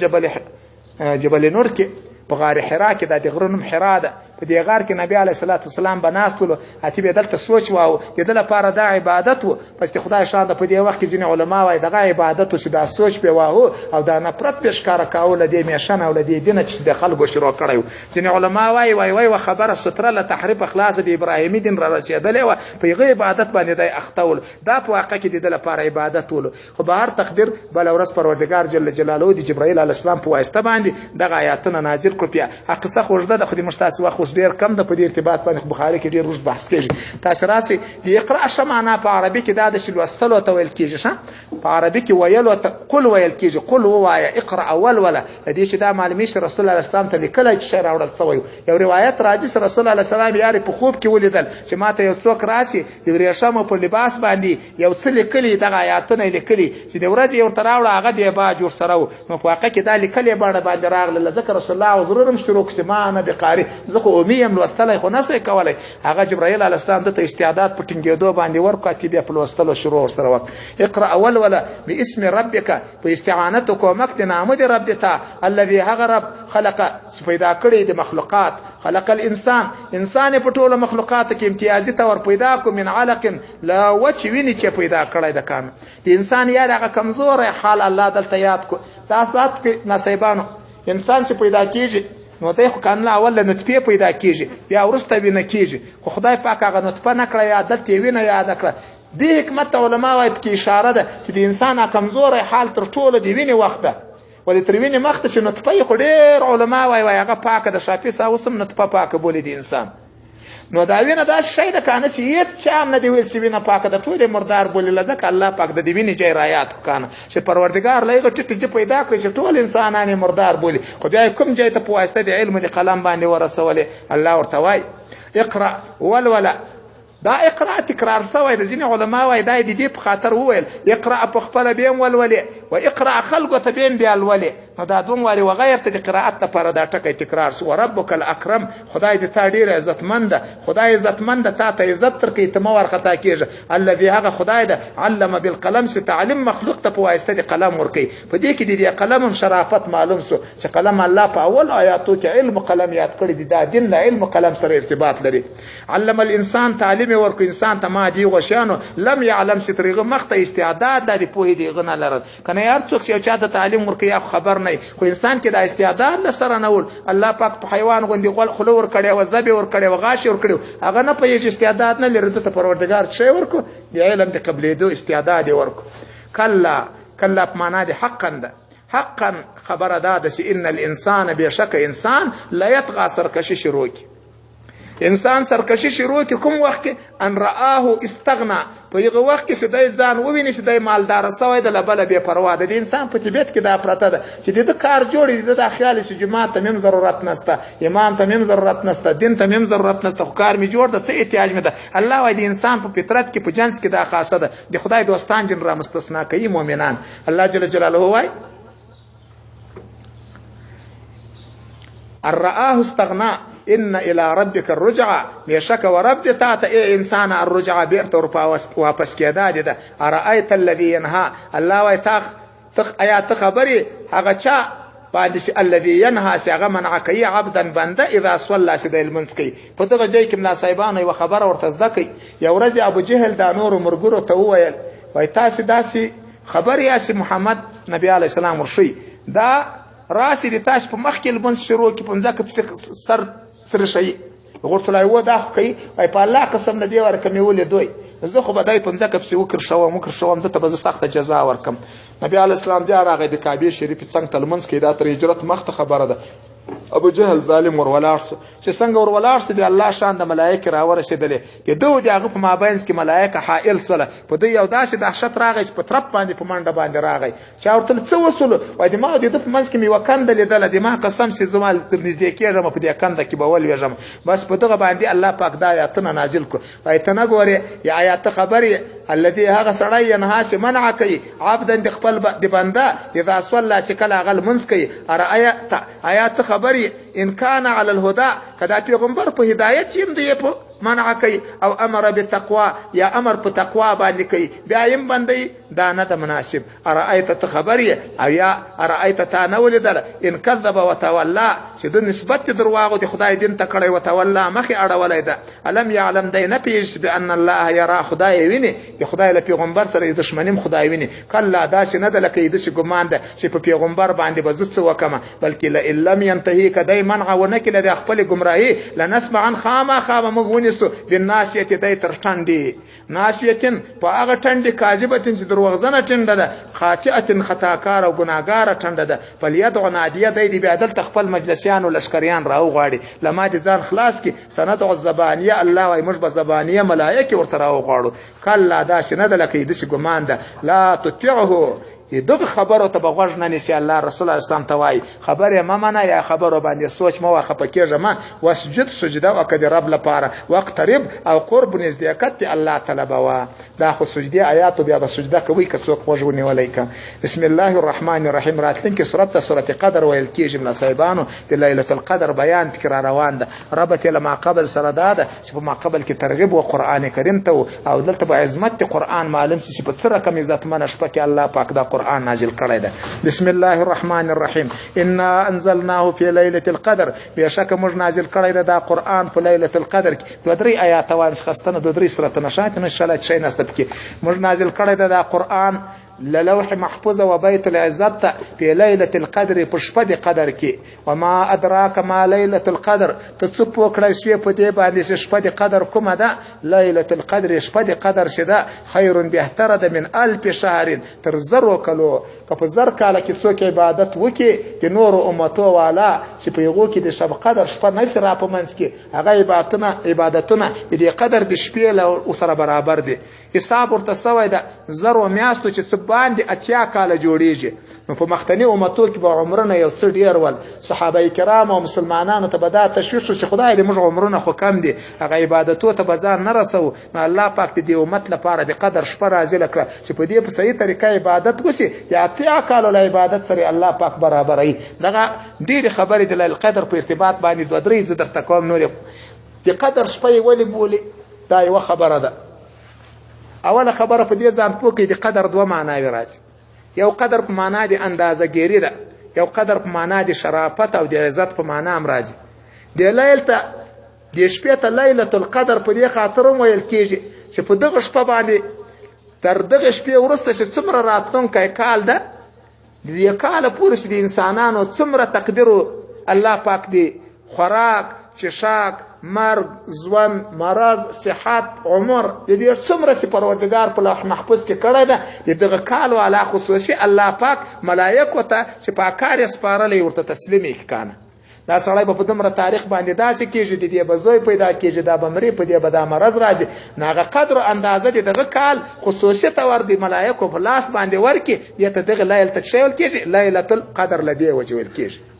جبل نور کې په غار حرا کې د غره نوم حرا ده په دې غار کې نبی علیه الصلاۃ والسلام بناستلو اتی به دلته سوچ واو د دې لپاره دا عبادت وو پس خدای شان په دې وخت کې ځینې علما وایي دغه عبادت چې دا سوچ په واو او دا نفرت په ښکارا کول د میشن او د دین چې د خلکو شروع کړو ځینې علما وایي خبره ستره له تحریف اخلاص د ابراهیمی دین را رسیدلې و په هغه عبادت باندې د اختول دا په واقع کې د لپاره عبادت ولو خو به هر تقدیر بل ورځ پروردگار جل جلاله د جبرائیل علیه السلام په واسطه باندې دغه آیاتونه نازل کړ بیا قصه خوږه د خدای مشتاس وخت ډیر کم د په دې ارتباط باندې بخاری کې ډیر روز بحث کیږي تاسو راسي د اقرا شمعنا په عربي کې دا د شلوستلو ته ویل کیږي په عربي کې ویلو ته قل ویل کیږي قل وایا اقرا اول ولا د دې چې دا معلومي چې رسول الله اسلام ته لیکل چې شعر اورل سوی یو روایت راځي رسول الله اسلام یاري په خوب کې ولیدل چې ماته یو څوک راسي د ریشم په لباس باندې یو څه لیکلي دغه آیاتونه لیکلي چې د ورځې یو تراوړه هغه دی با جوړ سره نو په واقع کې دا لیکلي باندې راغله ذکر رسول الله او ضرورم شروع کړي ما نه بقاری زه خو امیم لوستلای خو نه سې کولای هغه جبرائیل علیه السلام ته استعداد په ټینګېدو باندې ورکړه بیا په لوستلو شروع سره وکړه اقرا اول ولا باسم ربک په استعانت کومک د نام د رب ته الذي هغرب خلق پیدا کړی د مخلوقات خلق الانسان انسان په ټولو مخلوقات کې امتیازي تور پیدا کو من علق لا وچ ویني چې پیدا کړی د کان د انسان یا هغه کمزور حال الله دلته یاد کو تاسو کې نصیبانو انسان چې پیدا کیږي نو دی خو کانله اول له نطفې پیدا کېږي بیا وروسته وینه کېږي خو خدای پاک هغه نطفه نه کړه یا دلته یې وینه یاده کړه. دې حکمت ته علما وایي پکې اشاره ده چې د انسان کمزوری حال تر ټولو د وینې وخت ده ولې تر وینې مخته چې نطفه یې خو ډېر علما وایي هغه پاکه ده شافعي صاحب اوس هم نطفه پاکه بولي د انسان. نو دا وینه داسې شی ده کنه چې هېڅ چا هم نه دي ویل چې وینه پاکه ده ټول یې مردار بولي ځکه الله پاک د دې وینې جرایات کنه چې پروردګار له هغه ټیټ جې پیدا کړی چې ټول انسانان یې مردار بولي خو بیا کوم ځای ته په واسطه د علم د قلم باندې ورسولې الله ورته وایي اقرأ ولولا. دا اقرا تکرار سوی د ځینې علما وایي دا د دې په خاطر وویل اقرا په خپله بیا هم ولولې و اقرا خلکو ته بیا هم بیا لولې. نو دا دوم واري وغیر ته د قرائت لپاره دا ټکی تکرار سو. وربک الاکرم خدای دې تا ډېر عزتمند ده خدای عزتمند ده تا ته عزت درکوي ته مه وارخطا کېږه. الذي هغه خدای ده علم بالقلم چې تعلیم مخلوق ته په واسطه د قلم ورکوي. په دې کې د دې قلم هم شرافت معلوم سو چې قلم الله په اول آیاتو کې علم قلم یاد کړی دی. دا دین د علم قلم سره ارتباط لري. علم الانسان تعلیم ورکو انسان ته ما دي غشانو لم يعلم چې ترغه مخته استعداد د پوهې دی غنه لرل کنه یار څوک چې چا ته تعلیم ورکوي یا خبر نه خو انسان کې د استعداد لسره نه ول. الله پاک په حیوان غوندي خلو ور کړي او ذبح ور کړي او غاښ ور کړي هغه نه پېژ استعداد نه لري ته پروردگار شی ورکو د علم د قبلېدو استعداد ورکو. کلا کلا په معنا د حقا ده حقا خبره ده چې ان الانسان بشک انسان لا يطغى سرکشي شروع کی انسان سرکشي شروع کی کوم وخت کې ان رآه استغنا په یغه وخت کې چې د ځان وویني چې د مالدار سوی د لبل به پروا ده. د انسان په طبیعت کې دا پرته ده چې د کار جوړي د خیال چې جماعت ته مم ضرورت نشته امام ته مم ضرورت نشته دین ته مم ضرورت نشته خو کار می جوړ ده څه احتیاج می ده. الله وايي د انسان په فطرت کې په جنس کې دا خاصه ده د خدای دوستان جن را مستثنا کوي مؤمنان. الله جل جلاله وايي الرآه استغنا ان الى ربك الرجعه بشك ورب ته اي انسان الرجعه بیرته واپس کېدا دي. ارايت الذي ينهى الله وايي تخ آیات خبري هغه چا باندې الذي ينهى هغه منع کوي عبدا بنده اذا صلى سد المنس کوي. په دغه ځای کې ملا صاحبانو یو خبره ورته زده کوي. یو ورځ ابو جهل دا نور مرګرو ته وویل وای تاسو داسې خبر یاست محمد نبی عليه السلام ورشي دا راسي د تاسو په مخ کې المنس شروع کې پنځه کې سر سره شي ورته لای و دا خو کوي وای په الله قسم نه دی ورکمې ولې دوی زه خو به دای پنځه کپسې وکړ شوم دته به سخته جزا ورکم. نبی علی السلام بیا راغی د کعبه شریف څنګه تلمنس کې دا تر هجرت مخته خبره ده. ابو جهل ظالم ورولار چې څنګه ورولار سي دی الله شان د ملائکه را ورسېدلې کې دوی دغه په مابینس کې ملائکه حائل سره په دوی یو داسې دهشت راغی په طرف باندې په منډه باندې راغی چې ورته څه وصول وای د ما د په منځ کې می وکند لیدل د ما قسم چې زما د نږدې کېږم په دې کنده کې به ول وژم بس په دغه باندې الله پاک دا آیاتونه نازل کو. وای ته نه ګوري یا آیات خبري الذي هغه سړی ينهاس منع کوي عبدا د خپل د بنده اذا صلى سکل غل منس کوي. آیات خبري ان كان على الهدى کدا پیغمبر په هدایت چیم دی په منع کوي او امر بالتقوى یا امر په تقوا باندې کوي بیا يم باندې دا نه د مناسب. ارايت تخبري او یا ارايت تنولدل ان كذب وتولى چې د نسبت درواغو د خدای دین ته کړی وتولى مخي اړولای ده. الم يعلم دینه پیش بان الله يرى خدای ویني د خدای له پیغمبر سره دښمنیم خدای ویني. کله دا چې نه د لکې د ګمان ده چې په پیغمبر باندې بزڅ وکمه بلکې لم ينتهي کدای منع ونکله د خپل گمراهي لنسمع عن خامه مغونسو بالناسیه دای تر ټنډي ناسیتن په هغه ټنډي کاذبتن چې دروغزنه ټنډه ده خاطئه خطاکار او ګناګار ټنډه ده. فلیدع نادیه دای دی بیا دلته خپل مجلسیان او لشکریان راو غاړي لما دي ځان خلاص کی سند الزبانيه الله وايي مش بزبانيه ملائکه ورته راو غاړو. کله دا شنه د لکې د ګمان ده لا تطيعه دغه خبره ته بغوږ نه نسی. الله رسول الله اسلام ته وای خبره ما منه یا خبره باندې سوچ مو واخه پکېږه ما وسجد سجده او کدی رب لپاره وقترب او قرب نزدېکت الله تعالی بوا دا خو سجده آیات بیا به سجده کوي که څوک خوښ ولیکم. بسم الله الرحمن الرحیم راتلونکي سورته قدر ویل کېږي من صاحبانو د ليله القدر بیان فکر روان ده ربط لما قبل سره ده چې په ما قبل کې ترغیب او قران کریم ته او دلته به عظمت قران معلوم چې په سره کم عزت منش پکې الله پاک دا قرآن نازل کړی ده. بسم الله الرحمن الرحیم انا انزلناه فی لیلة القدر بشک موږ نازل کړی ده دا قرآن په لیلة القدر کې دوه درې آیات وایم خستنه دوه درې سورته نشات ان شاء الله شي نست پکې موږ نازل کړی ده دا قرآن للوح محفوظ و بیت العزت ته په ليله القدر په شپه د قدر کې وما ادراک ما ليله القدر ته څه پوکړی شوې په دې باندې چې شپه د قدر کومه ده ليله القدر شپه د قدر شده خیر بهتره ده من 1000 شهر تر 1000 کلو که په 1000 کاله کې څوک عبادت وکي د نور امتو والا چې په یغو کې د شب قدر شپه نه سره په منځ کې هغه عبادتونه د قدر د شپې له سره برابر دي حساب ورته سوی ده 1000 میاشتو چې څه باندې 80 کاله جوړیږي نو په مختنی امتو کې به عمرونه یو څه ډیر ول صحابه کرام او مسلمانانو ته به دا تشویش چې خدای دې موږ عمرونه خو کم دي هغه عبادتو ته به ځان نه رسو نو الله پاک دې امت لپاره د قدر شپه راځي لکه چې په دې په صحیح طریقه عبادت وشي یا 80 کاله له عبادت سره الله پاک برابرای دغه ډیر خبرې د القدر په ارتباط باندې دوه درې زه درته کوم نور د قدر شپه ولې بولي دا یو خبره ده اوله خبره په دې ځان پوکې د قدر دوه معنی راځي یو قدر په معنا د اندازه ګیری ده یو قدر په معنا د شرافت او د عزت په معنا هم راځي د ليله د شپې ته ليله القدر په دې خاطر ویل کېږي چې په دغه شپه باندې تر دغه شپې وروسته چې څومره راتلونکی کال ده د دې کال پورې چې د انسانانو څومره تقدیر الله پاک دی خوراک چشاک مرگ ژوند مرض صحت عمر د دې څومره چې پروردگار په لوح محفوظ کې کړی ده دغه کال والا خصوصي الله پاک ملائکه ته چې پاکار سپارلې ورته تسلیمي کنه دا سړی په دمر تاریخ باندې داسې کېږي د دې بزوی پیدا کېږي دا بمری په دې بدا مرز راځي ناغه قدر اندازه دغه کال خصوصیت ور دي ملائکه په لاس باندې ورکی یته دغه ليله تشول کېږي ليله القدر لدی وجول کېږي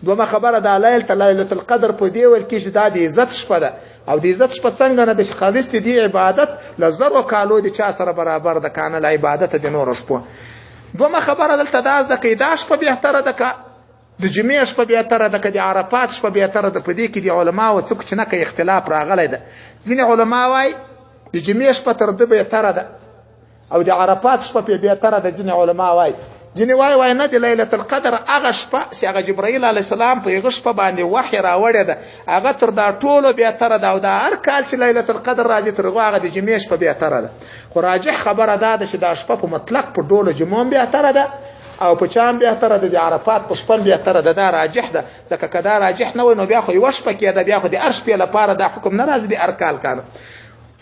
دومره خبره د ليله القدر په دی ول کې چې دا د عزت شپه ده او د عزت شپه څنګه نه د خالص دی عبادت لزرو کالو د چا سره برابر ده کانه ل عبادت د نور شپه دومره خبره دلته داس د قیداش په بهتره ده د جمعې شپه بهتره ده د عرفات شپه بهتره ده په دې کې د علما او څوک چې نه کوي اختلاف راغلی ده ځینې علما وايي د جمعې شپه تر دې بهتره ده او د عرفات شپه بهتره ده ځینې علما وايي ځینې وای نه د ليله القدر هغه شپه چې هغه جبرائیل علیه السلام په هغه شپه باندې وحی راوړی ده هغه تر دا ټولو بهتره ده او دا هر کال چې ليله القدر راځي تر هغه د جمعې شپه بهتره ده خو راجح خبره ده چې دا شپه په مطلق په ډول جمعه بهتره ده او په چام بهتره ده د عرفات په شپه بهتره ده دا راجح ده ځکه کدا راجح نه وي نو بیا خو یو شپه کې ده بیا خو د هر شپې لپاره دا حکم نه راځي د هر کال کار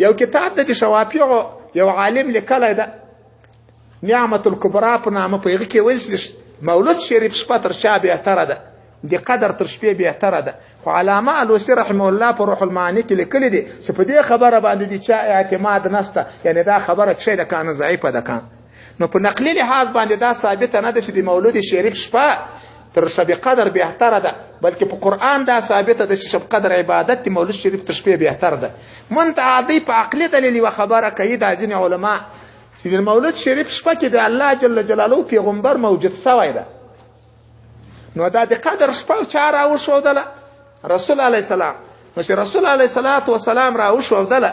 یو کتاب د شوافیع یو عالم لیکلی ده نعمت الكبرى په نامه په هغه کې ویل مولود شریف شپه تر شا بهتره ده د قدر تر شپې بهتره ده خو علامه الوسی رحمه الله په روح المعانی کې لیکلي دي چې په دې خبره باندې د چا اعتماد نشته یعنی دا خبره چې ده کانه ضعیفه ده کان نو په نقلي لحاظ باندې دا ثابت نه ده چې د مولود شریف شپه تر شب قدر بهتره ده بلکې په قران دا ثابت ده چې شب قدر عبادت د مولود شریف تر شپې بهتره ده منتعدی په عقلي دلیل و خبره کوي د ځینې علما چې د مولود شریف شپه کې د الله جل جلاله پیغمبر موجود سوی ده نو دا د قدر شپه چا راوښودله رسول علیه السلام نو چې رسول علیه السلام راوښودله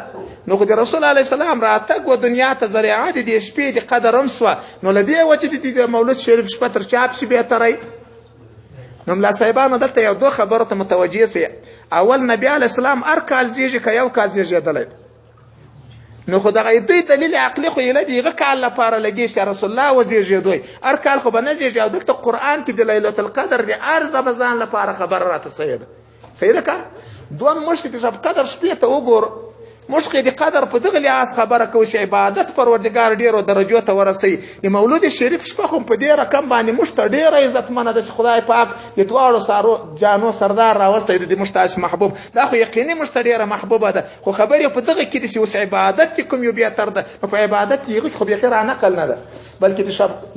نو خو د رسول علیه السلام راتګ و دنیا ته ذریعه د دې شپې د قدر هم سوه نو له دې وجې د مولود شریف شپه تر چا پسې بهتره نو ملا صاحبانو دلته یو دوه خبرو ته متوجه سي اول نبی علیه السلام هر کال زیږي که یو کال زیږېدلی نو خو دغه دوی دلیل عقلی خو یې دی هغه کال لپاره لګي چې رسول الله وزیږېدوی هر کال خو به نه زیږي او دلته قرآن کې د لیلة القدر د هر رمضان لپاره خبره راته صحیح ده که دوم مشکې د شب قدر شپې ته وګور مشکې د قدر په دغه لحاظ خبره کوي چې عبادت پروردګار ډېرو درجو ته ورسوي د مولود شریف شپه خو په دې رقم باندې موږ ته ډېره عزتمنه ده چې خدای پاک د دواړو سارو جانو سردار راوستی د موږ ته محبوب دا خو یقیني موږ ته ډېره محبوبه ده خو خبرې په دغه کې دي چې اوس عبادت کې کوم یو بهتر ده په عبادت کې هغه خو بېخي رانقل نه ده بلکې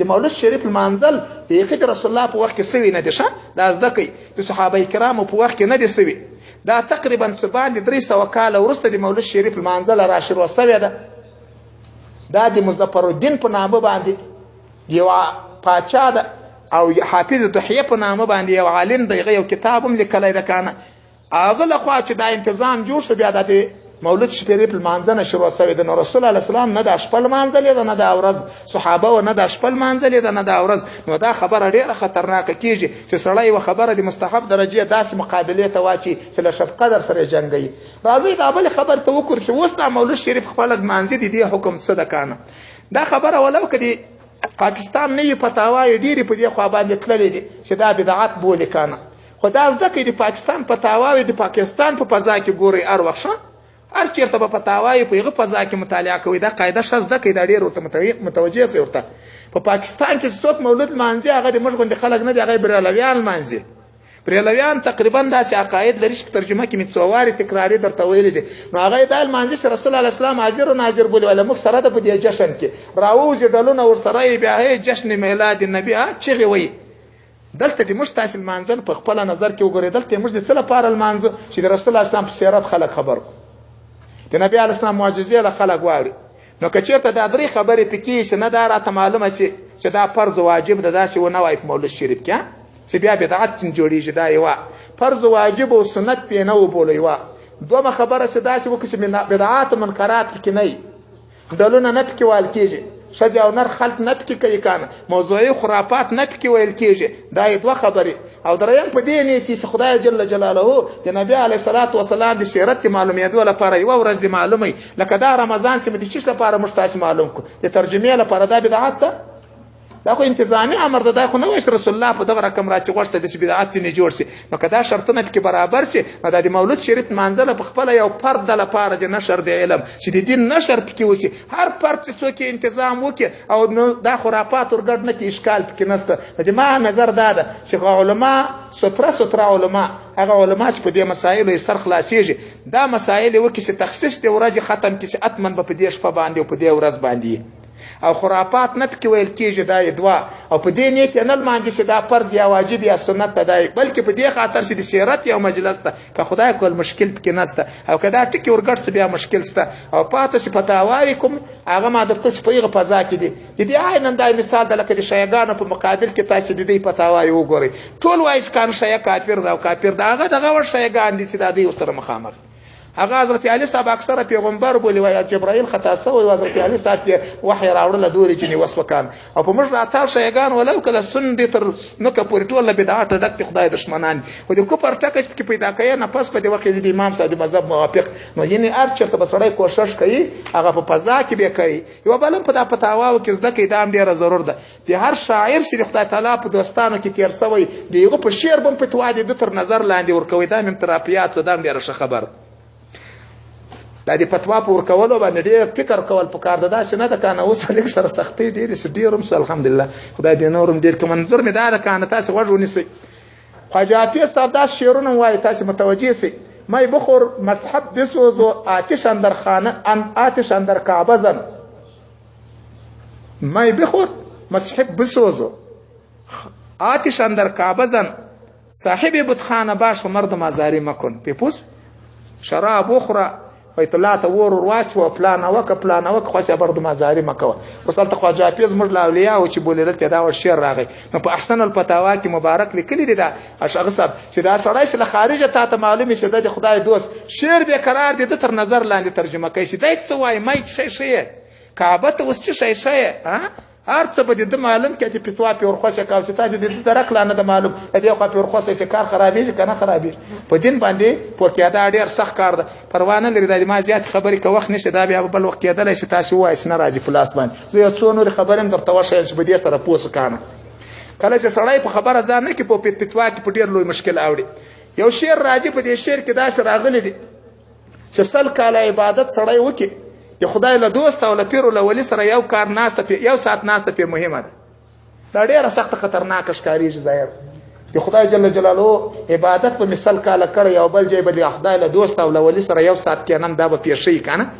د مولود شریف المنزل بېخي د رسول الله په وخت کې سوي نه دي ښه دا زده کوي د صحابه کرامو په وخت کې نه دي سوي دا تقریبا سبان 300 کاله وروسته د مولود شریف المنزل را شروع شوې ده دا د مظفر الدین په نامه باندې یو پاچا ده او حافظ دحیه په نامه باندې یو عالم دی یو کتاب هم لیکلی ده کنه هغه لخوا چې دا تنظیم جوړ شو بیا د مولود شپېرې په لمانځنه شروع شوې ده. نو رسول الله اسلام نه دا شپه لمانځلې ده نه دا ورځ، صحابه و نه دا شپه لمانځلې ده نه دا ورځ. نو دا خبره ډېره خطرناکه کېږي چې سړی یوه خبره د مستحب درجې داسې مقابلې ته واچي چې له شب قدر سره جنګوي. راځئ دا بلې خبرې ته وکړو چې اوس دا مولود شریف خپله لمانځي د دې حکم څه ده که نه. دا خبره ولو که د پاکستان نوي فتاوایې ډېرې په دې خوا باندې تللې دي چې دا بدعت بولي که نه، خو دا زده کړئ د پاکستان فتاواوې د پاکستان په فضا کې ګورئ هر وخت ښه، هر چېرته به فتاوایې په هغه فضا کې مطالعه کوئ. دا قاعده ښه زده کړئ، دا ډېر ورته متوجه سئ. ورته په پاکستان کې چې څوک مولود لمانځي هغه د موږ غوندې خلک نه دي، هغه بریلویان لمانځي. بریلویان تقریبا داسې عقاید لري چې په ترجمه کې مې څو وارې تکراري درته ویلي دي. نو هغه یې دا لمانځي چې رسول الله اسلام حاضر و ناظر بولي، ویله موږ سره ده په دې جشن کې راووځي ډلونه ورسره یې بیا هی جشن میلاد النبي چغې وایي. دلته د موږ تاسې لمانځل په خپله نظر کې وګورئ، دلته موږ د څه لپاره لمانځو چې د رسول الله اسلام په سیرت خلک خبر کړو، د نبي علیه السلام معجزې له خلک واوري. نو که چېرته دا درې خبرې پکې چې نه دا راته معلومه شي چې دا فرض واجب ده، داسې ونه وایي په مولود شریف کې چې بیا بدعت جوړېږي. دا یوه فرض واجب او سنت پې نه وبولو. یوه دومه خبره چې داسې وکړي چې بدعات و منکرات پکې نه وي، ډلونه نه پکې ویل کېږي، ښځې او نر خلط نه پکې کوي که نه، موضوعي خرافات نه پکې ویل کېږي. دا یې دوه خبرې. او دریم په دې نیت چې خدای جل جلاله د نبي علیه الصلاة وسلام د سیرت د معلومېدو لپاره یوه ورځ د معلوموي، لکه دا رمضان چې د چیش لپاره موږ تاسې معلوم کړو د ترجمې لپاره. دا بدعت ده، دا خو انتظامي امر ده، دا خو نه وایي چې رسول الله په دغه رقم را چې غوښته داسې بدعت ځینې جوړ شي. نو که دا شرطونه پکې برابر شي نو دا د مولود شریف لمانځنه په خپله یو فرد ده لپاره د نشر د علم چې د دین نشر پکې وشي. هر فرد چې څوک انتظام وکړي او نو دا خرافات ورګډ نه کړي، اشکال پکې نشته. د ما نظر دا ده چې علما ستره علما، هغه علما چې په دې مسایلو یې سر خلاصېږي، دا مسایل یې وکړي چې تخصیص د ورځې ختم کړي چې حتما به په دې شپه باندې او په دې ورځ باندې او خرافات نه پکې ویل کېږي. دا یې دوه. او په دې نیت یې نه لمانځي چې دا فرض یا واجب یا سنت ده، بلکې په دې خاطر چې د سیرت یو مجلس ده، که خدای کول مشکل پکې نشته. او که دا ټکي ورګډ شي بیا مشکل شته. او پاته چې فتاواوې کوم هغه ما درته چې په هغه فضا کې دي د دې عیناً دا مثال ده لکه د شیعګانو په مقابل کې تاسې د دوی فتاواوې وګورئ. ټول وایي چې کان شیعه کافر ده او کافر ده، هغه دغه وړ شیعګان دي چې دا دوی ورسره مخامخ. هغه حضرت علي صاحب اکثره پیغمبر بولي، وایي جبرائیل خطا سوی و حضرت علي صاحب یې وحی راوړله دورې چې نیوس وکان. او په موږ راتاو شیعګان ولو که د سن دې تر نوکه پورې ټول له بدعت ډک دي، خدای دښمنان دي. خو د کفر ټکه چې پکې پیدا کوي نه پس په دې وخت کې د امام صاحب د مذهب موافق. نو یعنې هر چېرته به سړی کوشش کوي هغه په فضا کې به کوي. یوه بل هم په دا فتاواو کې زده کوي، دا هم ډېره ضرور ده. د هر شاعر چې د خدای تعالی په دوستانو کې تېر سوی د هغه په شعر به هم فتوا د ده تر نظر لاندې ورکوي. دا هم تراپیات څه، دا هم ډېره ښه خبره. دا د فتوا په ورکولو باندې ډېر فکر کول پکار ده، داسې نه ده که نه. اوس لږ سره سختۍ ډېرې شي، ډېر هم شو الحمدلله، خدای دې نور هم ډېر کړي. منظور مې دا ده که نه تاسې غوږ ونیسئ. خواجه حافظ صاحب داسې شعرونه وایي، تاسې متوجه شئ. می بخور مذهب بسوز و آتش اندر خانه آتش اندر کعبه زن. می بخور مذهب بسوز و آتش اندر کعبه زن، صاحب بتخانه باش و مردم آزاری مکن. پیپوس شراب بخوره بیت الله ته ور واچوه، پلانه وکړه پلانه وکړه، خو هسې مردم آزاري مه کوه. اوس هلته خواجه حافظ زموږ له اولیاو چې بولېدل ته دا ور شعر راغی. نو په احسن الفتاوا کې مبارک لیکلي دي دا هغه صاحب چې دا سړی چې له خارجه تا ته معلوم وي چې دا د خدای دوست، شعر بېقرار دی ده تر نظر لاندې ترجمه کوي چې دی څه وایي، می څه شی یې، کعبه ته اوس څه شی یې، هر څه به د ده معلوم کړي چې فتوا پې ورخوښه کوه چې تا د ده درک لا نه ده معلوم، د دې خوا پې ورخوښه چې کار خرابېږي که نه خرابېږي. په دین باندې پوه کېدا ډېر سخت کار ده، پروا نه لري. دا د ما زیاتې خبرې که وخت نشته دا بیا به بل وخت کېدلی چې تاسې ووایئ چې نه راځي په لاس باندې. زه یو څو نورې خبرې هم درته وښیم چې په دې سره پوه شو که نه. کله چې سړی په خبره ځان نه کړي په فتوا کې په ډېر لوی مشکل اوړي. یو شعر راځي، په دې شعر کې داسې راغلی دی چې 100 کاله عبادت سړی وکړي د خدای له دوست او له پیر او له ولي سره یو کار ناسته یو ساعت ناسته پې مهمه ده. دا ډېره سخته خطرناکه ښکارېږي. ظاهر د خدای جل جلاله عبادت په مثال کاله کړی، او بل ځای به د خدای له دوست او له ولي سره یو ساعت کېنم، دا به پېښ شي که نه.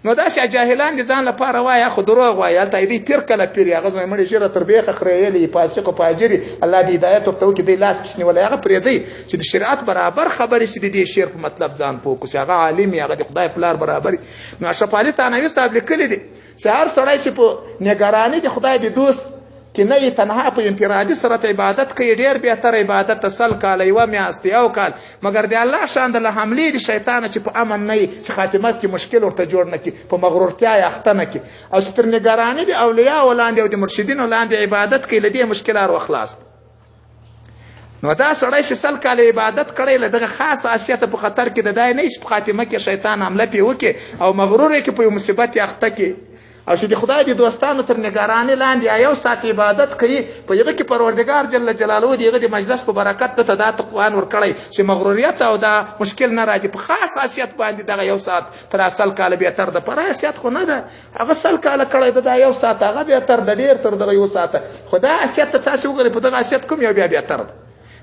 نو داسې جاهلان د ځان لپاره وایي، خو دروغ وایي. هلته دی پیر کله پیر هغه زوی مړي ژیره تر بیخه خریېلی فاسق و فاجر الله دې هدایت ورته وکړي، دی لاس پسې نیولی هغه پرېږدئ چې د شریعت برابر خبرې شي، د دې شعر په مطلب ځان پوه کړو چې هغه عالم وي، هغه د خدای پلار برابر وي. نو اشرف علي تانوي صاحب لیکلي دي چې هر سړی چې په نګراني د خدای د دوست کې نه تنها په انفرادي صورت عبادت کوي ډېر بهتر عبادت ته 100 کاله 1 میاشت 1 کال مګر د الله شان د حملې د شیطان چې په امن نه چې خاتمه کې مشکل ورته جوړ نه کی په مغرورتیا یا اخته نه کی او چې تر نگرانی د اولیاء ولاندې او د مرشدین ولاندې عبادت کوي لدی مشکلات وخلاص نو دا سړی چې 100 کاله عبادت کړي له دغه خاص خاصیت په خطر کې د دای نه په خاتمه کې شیطان حمله پی وکي او مغرور کې په مصیبت اخته کی او چې د خدای د دوستانو تر نگرانی لاندې یو ساعت عبادت کوي په یوه کې پروردگار جل جلاله دغه د مجلس په برکت ته د تقوان ور کړی چې مغروریت او دا مشکل نه راځي په خاص خاصیت باندې دغه یو ساعت تر 100 کاله به تر د پراسیت خو نه ده هغه 100 کاله کړی دا یو ساعت هغه به تر د ډیر تر دغه یو ساعت خدا اسیت تاسو وګورئ په دغه اسیت کوم یو بیا تر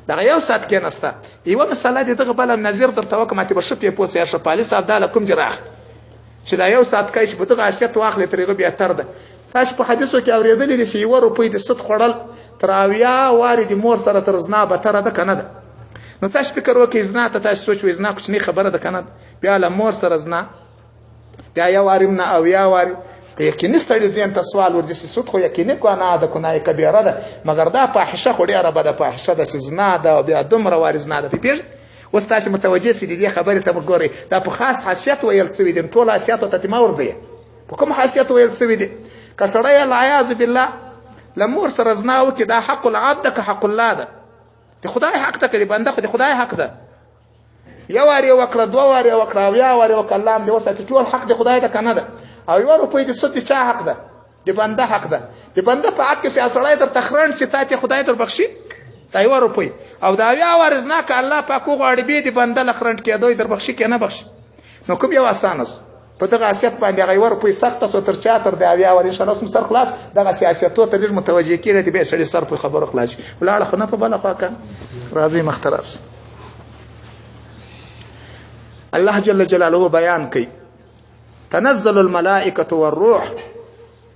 دغه یو ساعت کې نسته یو مسله دغه بل نظر درته وکم چې بشپ په پوسه شپالي صاحب د کوم جراح چې دا یو ساعت کې چې په دغه اشیاء واخلې طریقه بیا تر ده تاسو په حدیثو کې اوریدلې دي چې 1 روپۍ د ست خړل تر اویا واري د مور سره تر زنا به تر ده کنه ده نو تاسو فکر وکړئ زنا ته تاسو سوچ وې زنا کوچنی خبره ده کنه بیا له مور سره زنا بیا یو واري نه اویا واري یقیني سړی ځین ته سوال ورځي سود خو یقیني کو نه ده کنه کبیره ده مګر دا فاحشه خو ډیره بده فاحشه ده چې زنا ده بیا دومره واري زنا ده پیژ اوس تاسو متوجه سي دي خبره ته وګورئ دا په خاص حیثیت ویل سوي دي ټول حیثیت ته ما ورځي په کوم حیثیت ویل سوي دي کسړی العیاذ بالله لمور سره زنا وکي دا حق العبد که حق الله ده د خدای حق ته کړي بنده خو د خدای حق ده یو واری وکړه دوه واری وکړه او یا واری وکړه هم د وسه ټول حق د خدای ته کنه ده او یو روپۍ د ست چا حق ده د بنده حق ده د بنده په حق کې سړی در تخرن چې ته خدای در بخشي دا یو روپۍ او دا یا ورزنا ک الله پاک غواړي به د بنده لخرنټ کېدوی در بخشي کنه بخشي نو کوم یو اسانس په دغه اسیت باندې هغه ور په سخت سو تر چا تر دی بیا ور ان شاء الله سر خلاص دغه سیاستو ته ډیر متوجه کیږي دی به سړي سر په خبرو خلاص ولاړ خو نه په بل خوا کا راضي مخترس الله جل جلاله بیان کوي تنزل الملائکه والروح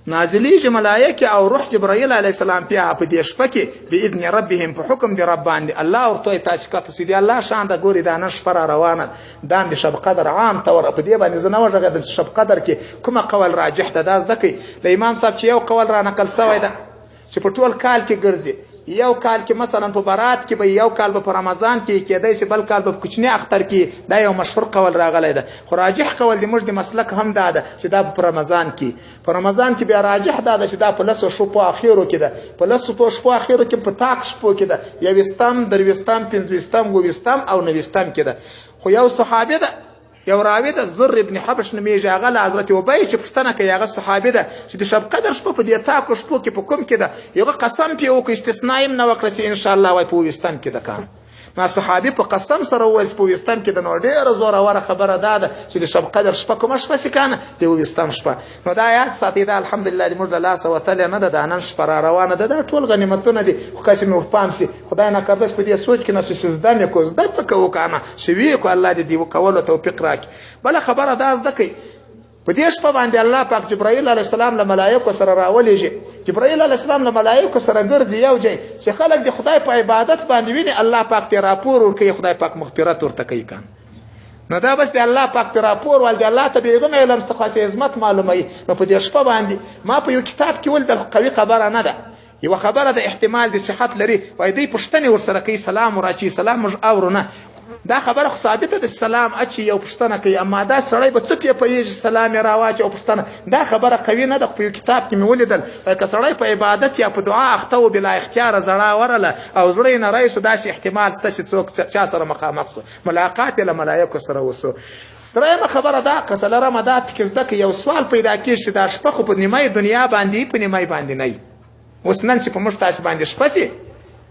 نازلیږي ملائکه او روح جبرائیل علیه السلام په دې شپه کې باذن ربهم په حکم دی رب باندې الله ورته تاسو کته سیدی الله شان د ګوري دا نش پر روانه د شب قدر عام تور په دې باندې زنه وجه د شب قدر کې کومه قول راجح ده داس دکی د امام صاحب چې یو قول را نقل شوی ده چې په ټول کال کې ګرځي یو کال کې مثلا په برات کې به یو کال په رمضان کې کېدای شي بل کال په کوچنی اختر کې دا یو مشهور قول راغلی ده خو راجح قول د موږ د مسلک هم ده چې دا په رمضان کې بیا راجح ده چې دا په لسو شپو اخیرو کې ده په لسو شپو اخیرو کې په تاک شپو کې ده یوستم دروستم پنځوستم ووستم او نوستم کې ده خو یو صحابي ده یو راوی ده زر ابن حبش نمیږي هغه له حضرت ابی چې پښتنه کوي هغه صحابي ده چې د شب قدر شپه په دې تاکو شپو کې په کوم کې ده یو قسم په یو کې استثناء نه وکړي چې ان شاء الله وای په وستم کې ده کان ما صحابي په قسم سره وایي په وستم کې د نو ډیره زوره خبره ده چې د شب قدر شپه کوم شپه سکانه د وستم شپه نو دا یاد ساتي دا الحمدلله د موږ الله سو تعالی نه ده نن شپه روانه ده ټول غنیمتونه دي خو کاسې مې پام سي خدای نه کړدس په دې سوچ کې نه چې زده مې کوز د څه کو کنه شوی کو الله دې وکولو توفیق راکړي بل خبره ده زده کوي په دې شپه باندې الله پاک جبرائیل علیه السلام له ملائکه سره راولېږي جبرائیل علیه السلام له ملائکه سره ګرځي یو ځای چې خلک د خدای په عبادت باندې ویني الله پاک ته راپور ورکوي خدای پاک مغفرت ورته کوي کان نو دا بس د الله پاک ته راپور ول د الله ته بیغم علم استخاصه عظمت معلومي نو په دې شپه باندې ما په یو کتاب کې ول د قوي خبره نه ده یو خبره د احتمال د صحت لري وای دی پښتني ورسره کوي سلام ورچی سلام مج اورونه دا خبره خو ثابته ده سلام اچي یو پښتنه کوي اما دا سړی به څه په سلام راواچ او پښتنه دا خبره قوي نه ده په یو کتاب کې مې ولیدل که سړی په عبادت یا په دعا اخته و بلا اختیار زړه ورله او زړه نه رئیس داسې احتمال شته چې څوک چا سره مخامخ سو ملاقات له ملائکه سره وسو درېمه خبره ده که سلام ده چې زده کې یو سوال پیدا کیږي چې دا شپه خو په نیمه دنیا باندې په نیمه باندې نه اوس نن چې په موږ تاسو باندې شپه سي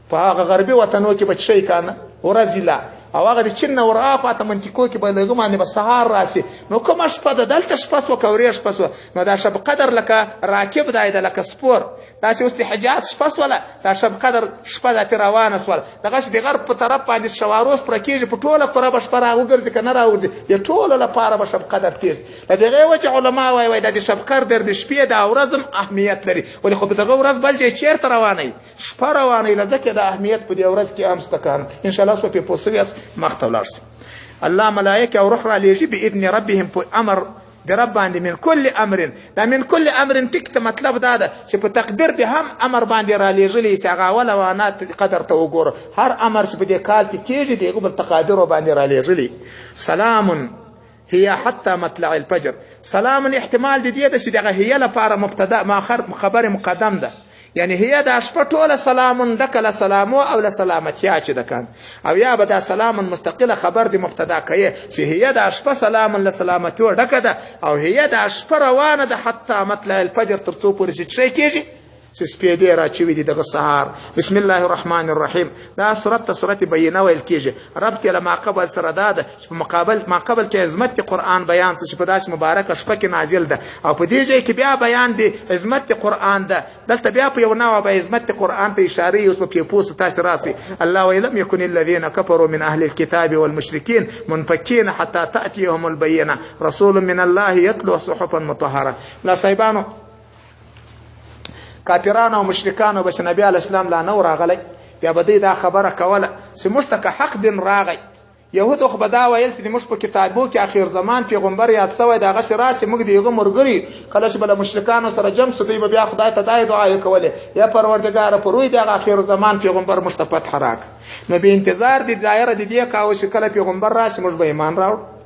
په هغه غربي وطنو کې بچی کنه ورځیلا او هغه د چین نور افاته منطقو کې به لګو باندې به سهار راسي نو کوم شپه د دلته شپه سو کورې شپه سو نو دا شب قدر لکه راکب دای د لکه سپور دا چې اوس د حجاز شپه سو دا شب قدر شپه د روانه سو دغه د غرب په طرف باندې شواروس پر کېږي په ټوله پر بشپره وګرځي کنه راوځي د ټوله لپاره به شب قدر تیز دغه وجه علما وای د شب قدر د شپې د ورځم اهمیت لري ولې خو دغه ورځ بل ځای چیرته روانه شپه روانه لزکه د اهمیت په دې ورځ کې هم ستکان ان شاء الله سو په پوسویس مختولارس الله ملائکه او روح را لېږي باذن ربهم په امر رب باندې من کل امر دا من کل امر ټیک ته مطلب دا ده چې په تقدیر دې هم امر باندې را لېږلی چې هغه اوله وانا قدر ته وګوره هر امر چې په دې کال کې کېږي د هغه بل تقادیرو باندې را لېږلی سلام هي حتى مطلع الفجر سلام احتمال دې ده چې دغه هي لپاره مبتدا مؤخر خبر مقدم ده یعنی هي د شپه ټوله سلام دکله سلامو او له سلامتیا چې دکان او یا به دا سلام مستقله خبر د مبتدا کوي چې هي د شپه سلام له سلامتیو ډکه ده او هي د شپه روانه ده حتی مطلع الفجر تر څو پورې چې کېږي چې سپېدې راچوي دي دغه سهار بسم الله الرحمن الرحیم دا سورت بینه ویل کېږي ربط له ما قبل سره دا ده چې ما قبل کې عظمت قرآن بیان چې په داسې مبارکه شپه کې نازل ده او په دې ځای کې بیا بیان دی عظمت قرآن ده دلته بیا په یو نوع به عظمت قرآن ته اشاره اوس په پوسټ تاسو راسي الله ولم يكن الذين كفروا من اهل الكتاب والمشركين منفكين حتى تأتيهم البينه رسول من الله يتلو صحفا مطهره لا صاحبانو کافرانو او مشرکانو به نبی علی اسلام لا نو راغلی بیا به دا خبره کوله چې مشتک حق دین راغی يهود خو بدا ویل چې موږ په کتابو کې اخر زمان پیغمبر یاد سوی دا غش راسي موږ دیغه مرګري کله چې بل مشرکانو سره جمع سدی به بیا خدای ته دای دعا کوله یا پروردگار پروي دا اخر زمان پیغمبر مشتفت حراک نو به انتظار دي دایره دي کاوه چې کله پیغمبر راسي موږ به ایمان راوړو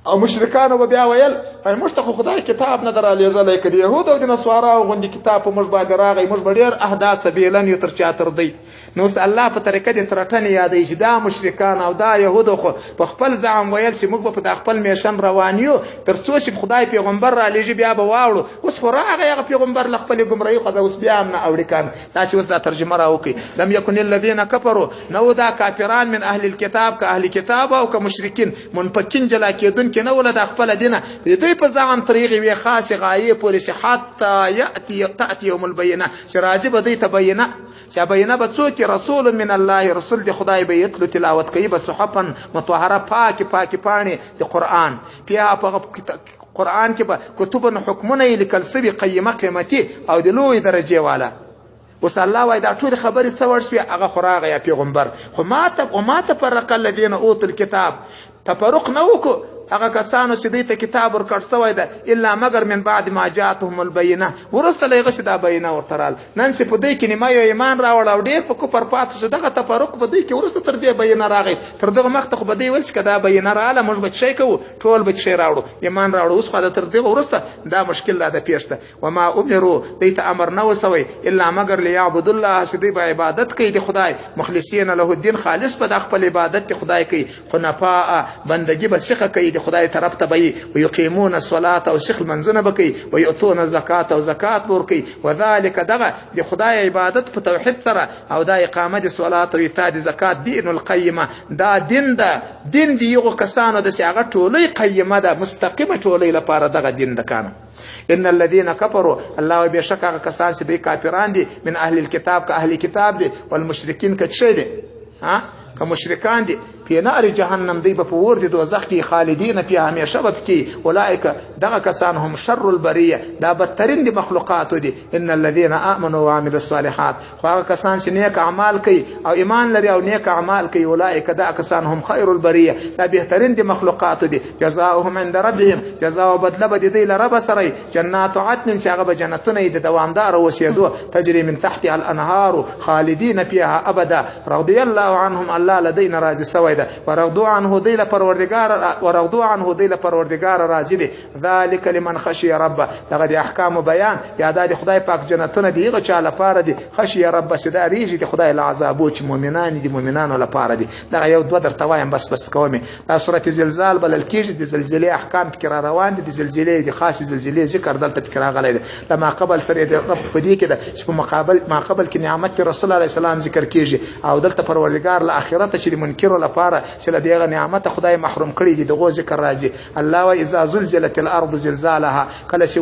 او مشرکانو به بیا ویل موږ ته خدای کتاب نه درالېږلی که د یهودو او د نصواراو غوندې کتاب په موږ باندې راغی موږ به ډېر اهدا سبیلن یو تر چا تر دی نو اوس الله په طریقه د ترټنې یادوي چې دا مشرکان او دا یهودو خو په خپل زعم ویل چې موږ به په دا خپل میشن روان یو تر څو چې خدای پیغمبر رالیږي بیا به واوړو اوس خو راغی هغه پیغمبر له خپلې ګمراهي خو اوس بیا هم نه اوړي کان داسې اوس دا ترجمه راوکړي لم یکن الذین کفروا نو دا کافران من اهل الكتاب که اهل کتاب او که مشرکین منفکین جلا کېدونکي نه وله د خپل دینه د دوی په زعم طریقې وي خاص غایې پورې چې حتی تأتي یوم البینه چې راځي به دوی ته بینه چې بینه به څوک رسول من الله رسول د خدای به یتلو تلاوت کوي به صحفا مطهره پاکې پاڼې د قرآن بیا په قرآن کې به کتب حکمونه یې لیکل سوي قیمه قیمتي او د لوی درجې والا اوس الله وایي دا ټولې خبرې څه ورشوې هغه خو راغی یا پیغمبر خو ما تفرق الذین اوتوا الکتاب تفرق نه وکړو هغه کسانو چې دوی ته کتاب ورکړ سوی ده الا مگر من بعد ما جاءتهم البینه وروسته له هغه چې دا بینه ورته رال نن چې په دوی کې نیمه یو ایمان راوړ او ډېر په کفر پاتې شو دغه تفرق په دوی کې وروسته تر دې بینه راغی تر دغه مخته خو به دوی ویل چې که دا بینه راغله موږ به شی کوو ټول به شی راوړو ایمان راوړو اوس خو تر دغه وروسته دا مشکل لا ده پیښ ده وما امروا دوی ته امر نه وسوی الا مگر لیعبدوا الله چې دوی به عبادت کوي د خدای مخلصین له الدین خالص په خپل عبادت خدای کوي حنفاء بندگی به څخه کوي د خدای طرف ته وي ويقيمون الصلاه او شیخ منځونه بکي ويؤتون الزکات او زکات ورکي وذلك دغه د خدای عبادت په توحید سره او د اقامت د صلات او ایتاء د زکات دین القیمه دا دین دی یو کسانو د هغه ټولې قیمه ده مستقیمه ټولې لپاره دغه دین د کانو ان الذين كفروا الله بشک هغه کسان چې د کافران دي من اهل الكتاب که اهل کتاب دي والمشرکین که څه دي ها که مشرکان دي په نار جهنم دی په ور دي دوزخ کې خالدین فيها همیشه به کې اولئک دغه کسان هم شر البریه دا بدترین دي مخلوقات دي ان الذين امنوا وعملوا الصالحات خو هغه کسان چې نیک اعمال کوي او ایمان لري او نیک اعمال کوي اولئک دا کسان هم خیر البریه دا بهترین دي مخلوقات دي جزاؤهم عند ربهم جزاء بدله بد دي لرب سره جنات عدن چې هغه به جنتونه دي دوامدار اوسېدو تجري من تحت الانهار خالدین فيها ابدا رضي الله عنهم الله لدينا راضي سوي ورغدو عنه دیل پروردگار راضی دی ذالک لمن خشی رب دغه د احکام بیان یاد د خدای پاک جنتونه دیغه چا لپاره دی خشی رب سدا ریږي د خدای العذاب چې مؤمنان دي مؤمنانو لپاره دی دغه یو دوه درته وایم بس کومه دا سورته زلزال بلل کیږي د زلزلې احکام فکر روان دي د زلزلې د خاص زلزلې ذکر دلته فکر غلې ده لما قبل سره د رب په دې کې ده چې په ما قبل کې نعمت رسول الله صلی الله علیه وسلم ذکر کیږي او دلته پروردگار له اخرت چې منکر لپاره چې له دغه نعمت خدای محروم کړی دي دغه ذکر راځي الله و اذا زلزلت الارض زلزالها کله چې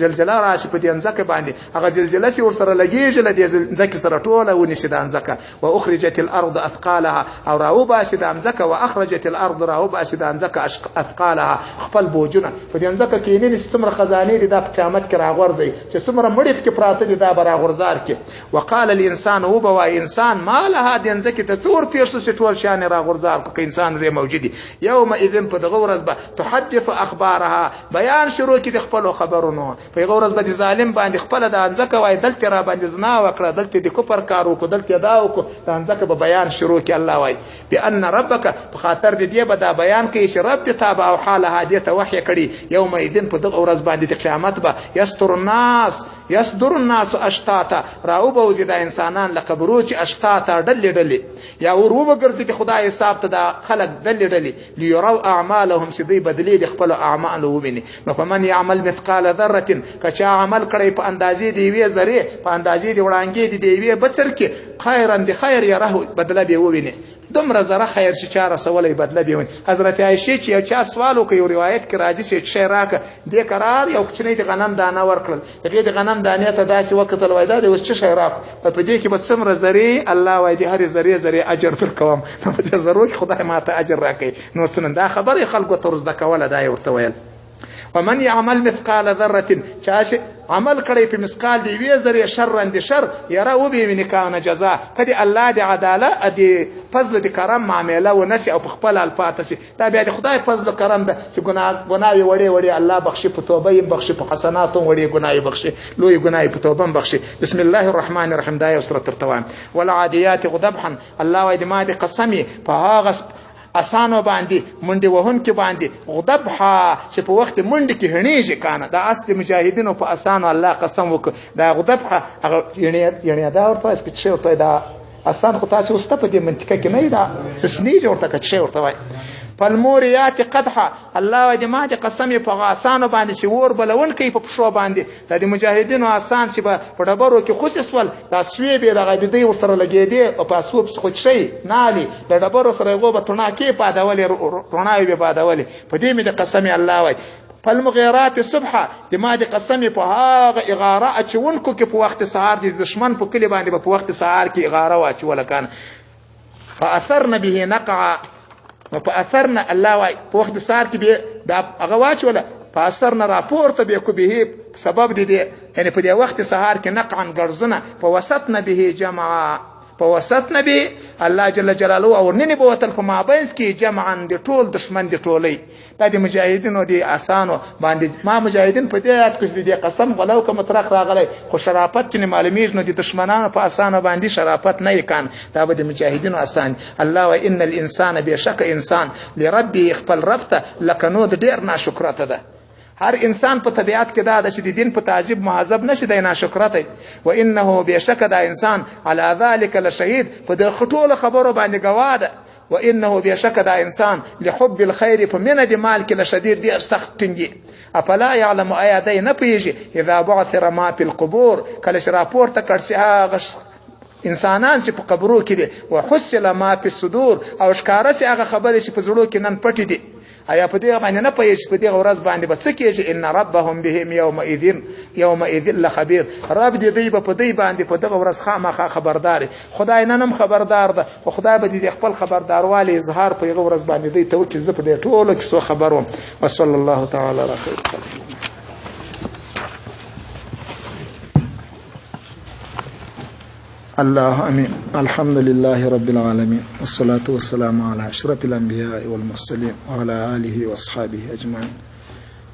زلزلہ راشي په دې انځکه باندې هغه زلزلہ چې ورسره لګیږي له دې انځکه سره ټوله ونشي د انځکه واخرجت الارض اثقالها او راو باسي د انځکه واخرجت الارض راو باسي د انځکه اثقالها خپل بوجونه په دې انځکه کې نه څومره خزانه دي د قیامت کې راغورځي چې څومره مړی کې پراته دي دا براغورزار کې وقال الانسان وبوا انسان ما لها د انځکه د څور پیښو ټول شان راغورځي انتظار کو انسان لري موجودي یوم اذن په دغه ورځ به تحدث اخبارها بیان شروع کی د خپل خبرونو په دغه ورځ به د ظالم باندې خپل د انځکه وای دلته را باندې زنا وکړه دلته د کوپر کارو کو دلته دا وکړه د انځکه به بیان شروع کی الله وای بان ربک په خاطر دې به دا بیان کوي چې رب دې تابع او حال هادیته وحی کړي یوم اذن په دغه ورځ باندې د قیامت به یستر الناس اشتاتا راوبوزي د انسانان لقبرو چې اشتاتا ډلې یا ورو وګرځي د خدای حساب ته د خلق ډلې ليروا اعمالهم چې دوی بدلی د خپل اعمال وویني نو فمن يعمل مثقال ذره کچا عمل کړي په اندازې دی وی ذره په اندازې دی وړانګې دی وی بسر کې خیرا دی خیر یره بدله به وویني دومره زره خیر چې چاره سوالي بدله به ویني حضرت عائشه چې یو چا سوال وکړي یو روایت کې راځي چې شی راک د قرار یو کوچنی د غنم دانه ورکړل هغه د غنم دانه ته داسې وخت الویدا د وڅ شی راک په دې کې به څومره زری الله وای دي هر زری اجر درکوم په دې ضرورت خدای ماته اجر راکړي نو څنګه دا خبره خلکو ته ورزده کوله دا ورته ویل ومن يعمل مثقال ذره چاشه عمل کړي په مثقال دی وی زری شر اند شر یرا و به من کان جزاء کدي الله دی عدالت دی فضل دی کرم معامله و نسی او خپل الفاتسی دا بیا د خدای فضل و کرم ده چې ګناوي وړي الله بخشي په توبه یې بخشي په حسناتو وړي ګناوي بخشي لوی ګناوي په توبه بخشي بسم الله الرحمن الرحیم دا یو سره ترتوان والعادیات غضبحا الله وای د ما دي قسمی په هغه اسانو باندې منډه وهون کې باندې غضبها چې په وخت منډه کې هنيږي کانه دا اصل مجاهدینو په اسانو الله قسم وک دا غضبها یعنی دا ورته اس کې ورته دا اسان خو تاسو واست په دې منطقه کې نه دا سسنیږي ورته کې ورته وای فالموريات قدحا الله دې ما دې قسم په غاسانو باندې چې ور بلون کوي په پښو باندې د مجاهدینو آسان چې په ډبرو کې خصوص ول دا سوی به د غدې ورسره لګېدي او په اسوب څخه شي نالي د ډبرو سره غو به تونه کې پادولې روناوي به پادولې په دې مې د قسم الله وای فالمغيرات صبح د ما دې قسم په هغه اغاره اچونکو کې په وخت سهار د دشمن په کلی باندې په وخت سهار کې اغاره واچول کان فاثرن به نقع فاثرنا الله واي په وخت سار کې به دا هغه واچوله فاثرنا راپورته به کو به سبب دي یعنی په دې وخت سهار کې نقعا غرزنا فوسطنا به جمع فوسطنا به الله جل جلاله او نن به وتل په مابینس کې جمعا د ټول دشمن د ټولي دا د مجاهدینو دي اسانو باندې ما مجاهدین په دې یاد کړی دي قسم غلو کوم طرق راغلی خو شرافت چې معلومیږي نو د دشمنانو په اسانو باندې شرافت نه کان دا به د مجاهدینو اسان الله وان الانسان بشک انسان لربه خپل ربته لکنو د ډیر ناشکرته ده هر انسان په طبيعت کې دا د شدیدین په تعجب معذب نشي د ناشکرته و انه بشک دا انسان على ذلك لشهید په د خټول خبرو باندې گواه ده وانه بشک دا انسان لحب الخير فمن دي مال کې لشدید ډیر سخت ټینګي افلا يعلم ايات نه پیږي اذا بعثر ما في القبور کله چې راپورته کړي انسانان چې په قبرو کې دي وحصل ما في الصدور او ښکارا چې هغه خبره چې په زړه کې نن پټې دي ایا په دې باندې نه پېښ په دې ورځ باندې بس کېږي ان ربهم بهم يومئذ لخبير رب دې په دې باندې په دغه ورځ خامخا خبردار خدای نن هم خبردار ده او خدای به دې خپل خبرداروالی اظهار په دغه ورځ باندې دې ته چې زه په دې ټولو کې سو خبروم وصلی الله تعالی علی خیر الله امين الحمد لله رب العالمين والصلاة والسلام على أشرف الأنبياء والمرسلين وعلى آله وأصحابه أجمعين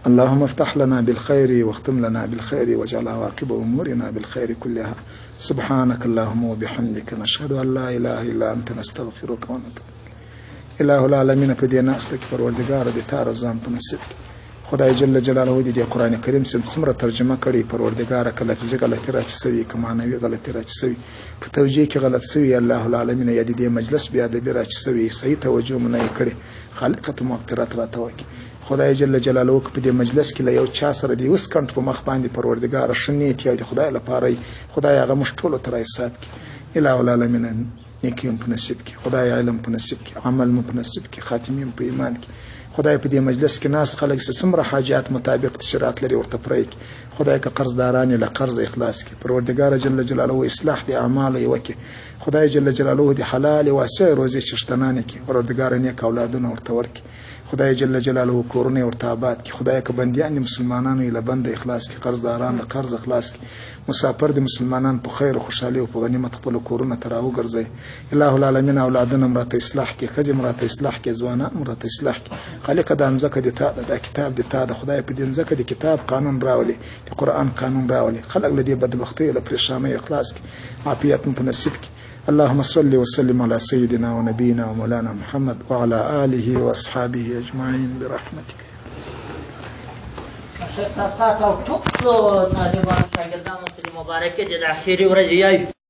اللهم افتح لنا بالخير واختم لنا بالخير واجعل عواقب أمورنا بالخير كلها سبحانك اللهم وبحمدك نشهد أن لا إله إلا أنت نستغفرك ونتوب إله العالمين بدينا استغفر والدقار دي تارزان بنسب خدای جل جلاله دې قرآن کریم څومره ترجمه کړي پروردګار کله لفظي غلطي راځي سوي کمانوي غلطي راځي سوي په توجیه کې غلط سوي الله العالمین یا دې مجلس بیا دې راځي سوي صحیح توجه مونږ کړي خالقت مغفرت را توکي خدای جل جلاله په دې مجلس کې له یو چا سره دی وس کڼ په مخ باندې پروردګار شنیت یا خدای لپاره خدای هغه مشټولو تر حساب کې اله العالمین نیکیم په نصیب کې خدای علم په نصیب کې عمل په نصیب کې خاتمیم په ایمان کې خدای په دې مجلس کې ناس خلک څومره حاجات مطابق تشریعات لري ورته پرې کړي خدای که قرضداران له قرض اخلاص کړي پروردګار جل جلاله اصلاح دي اعمال یې وکړي خدای جل جلاله دي حلال واسع روزي چشتنانه کړي پروردګار نیک اولادونه ورته ورکړي خدای جل جلاله کورونه ورته آباد کړي خدای که بنديان مسلمانانو له بند اخلاص کړي قرضداران له قرض اخلاص کړي مسافر دي مسلمانان په خیر او خوشحالي او په غنیمت خپل کورونه تراو ګرځي الله العالمین اولادونه مرته اصلاح کړي خځه مرته اصلاح کړي ځوانان مرته اصلاح کړي خالق د امزکه د تا د کتاب د تا د خدای په دین ځکه د کتاب قانون راولي د قران قانون راولي خلق له دې بدبختی له پریشانۍ اخلاص کړي عافیت په نصیب کړي اللهم صل وسلم على سيدنا ونبينا ومولانا محمد وعلى آله وأصحابه أجمعين برحمتك شيخ صاحب تاسو ټول طالبان شاګردانو ته مبارکي د اخیری ورځې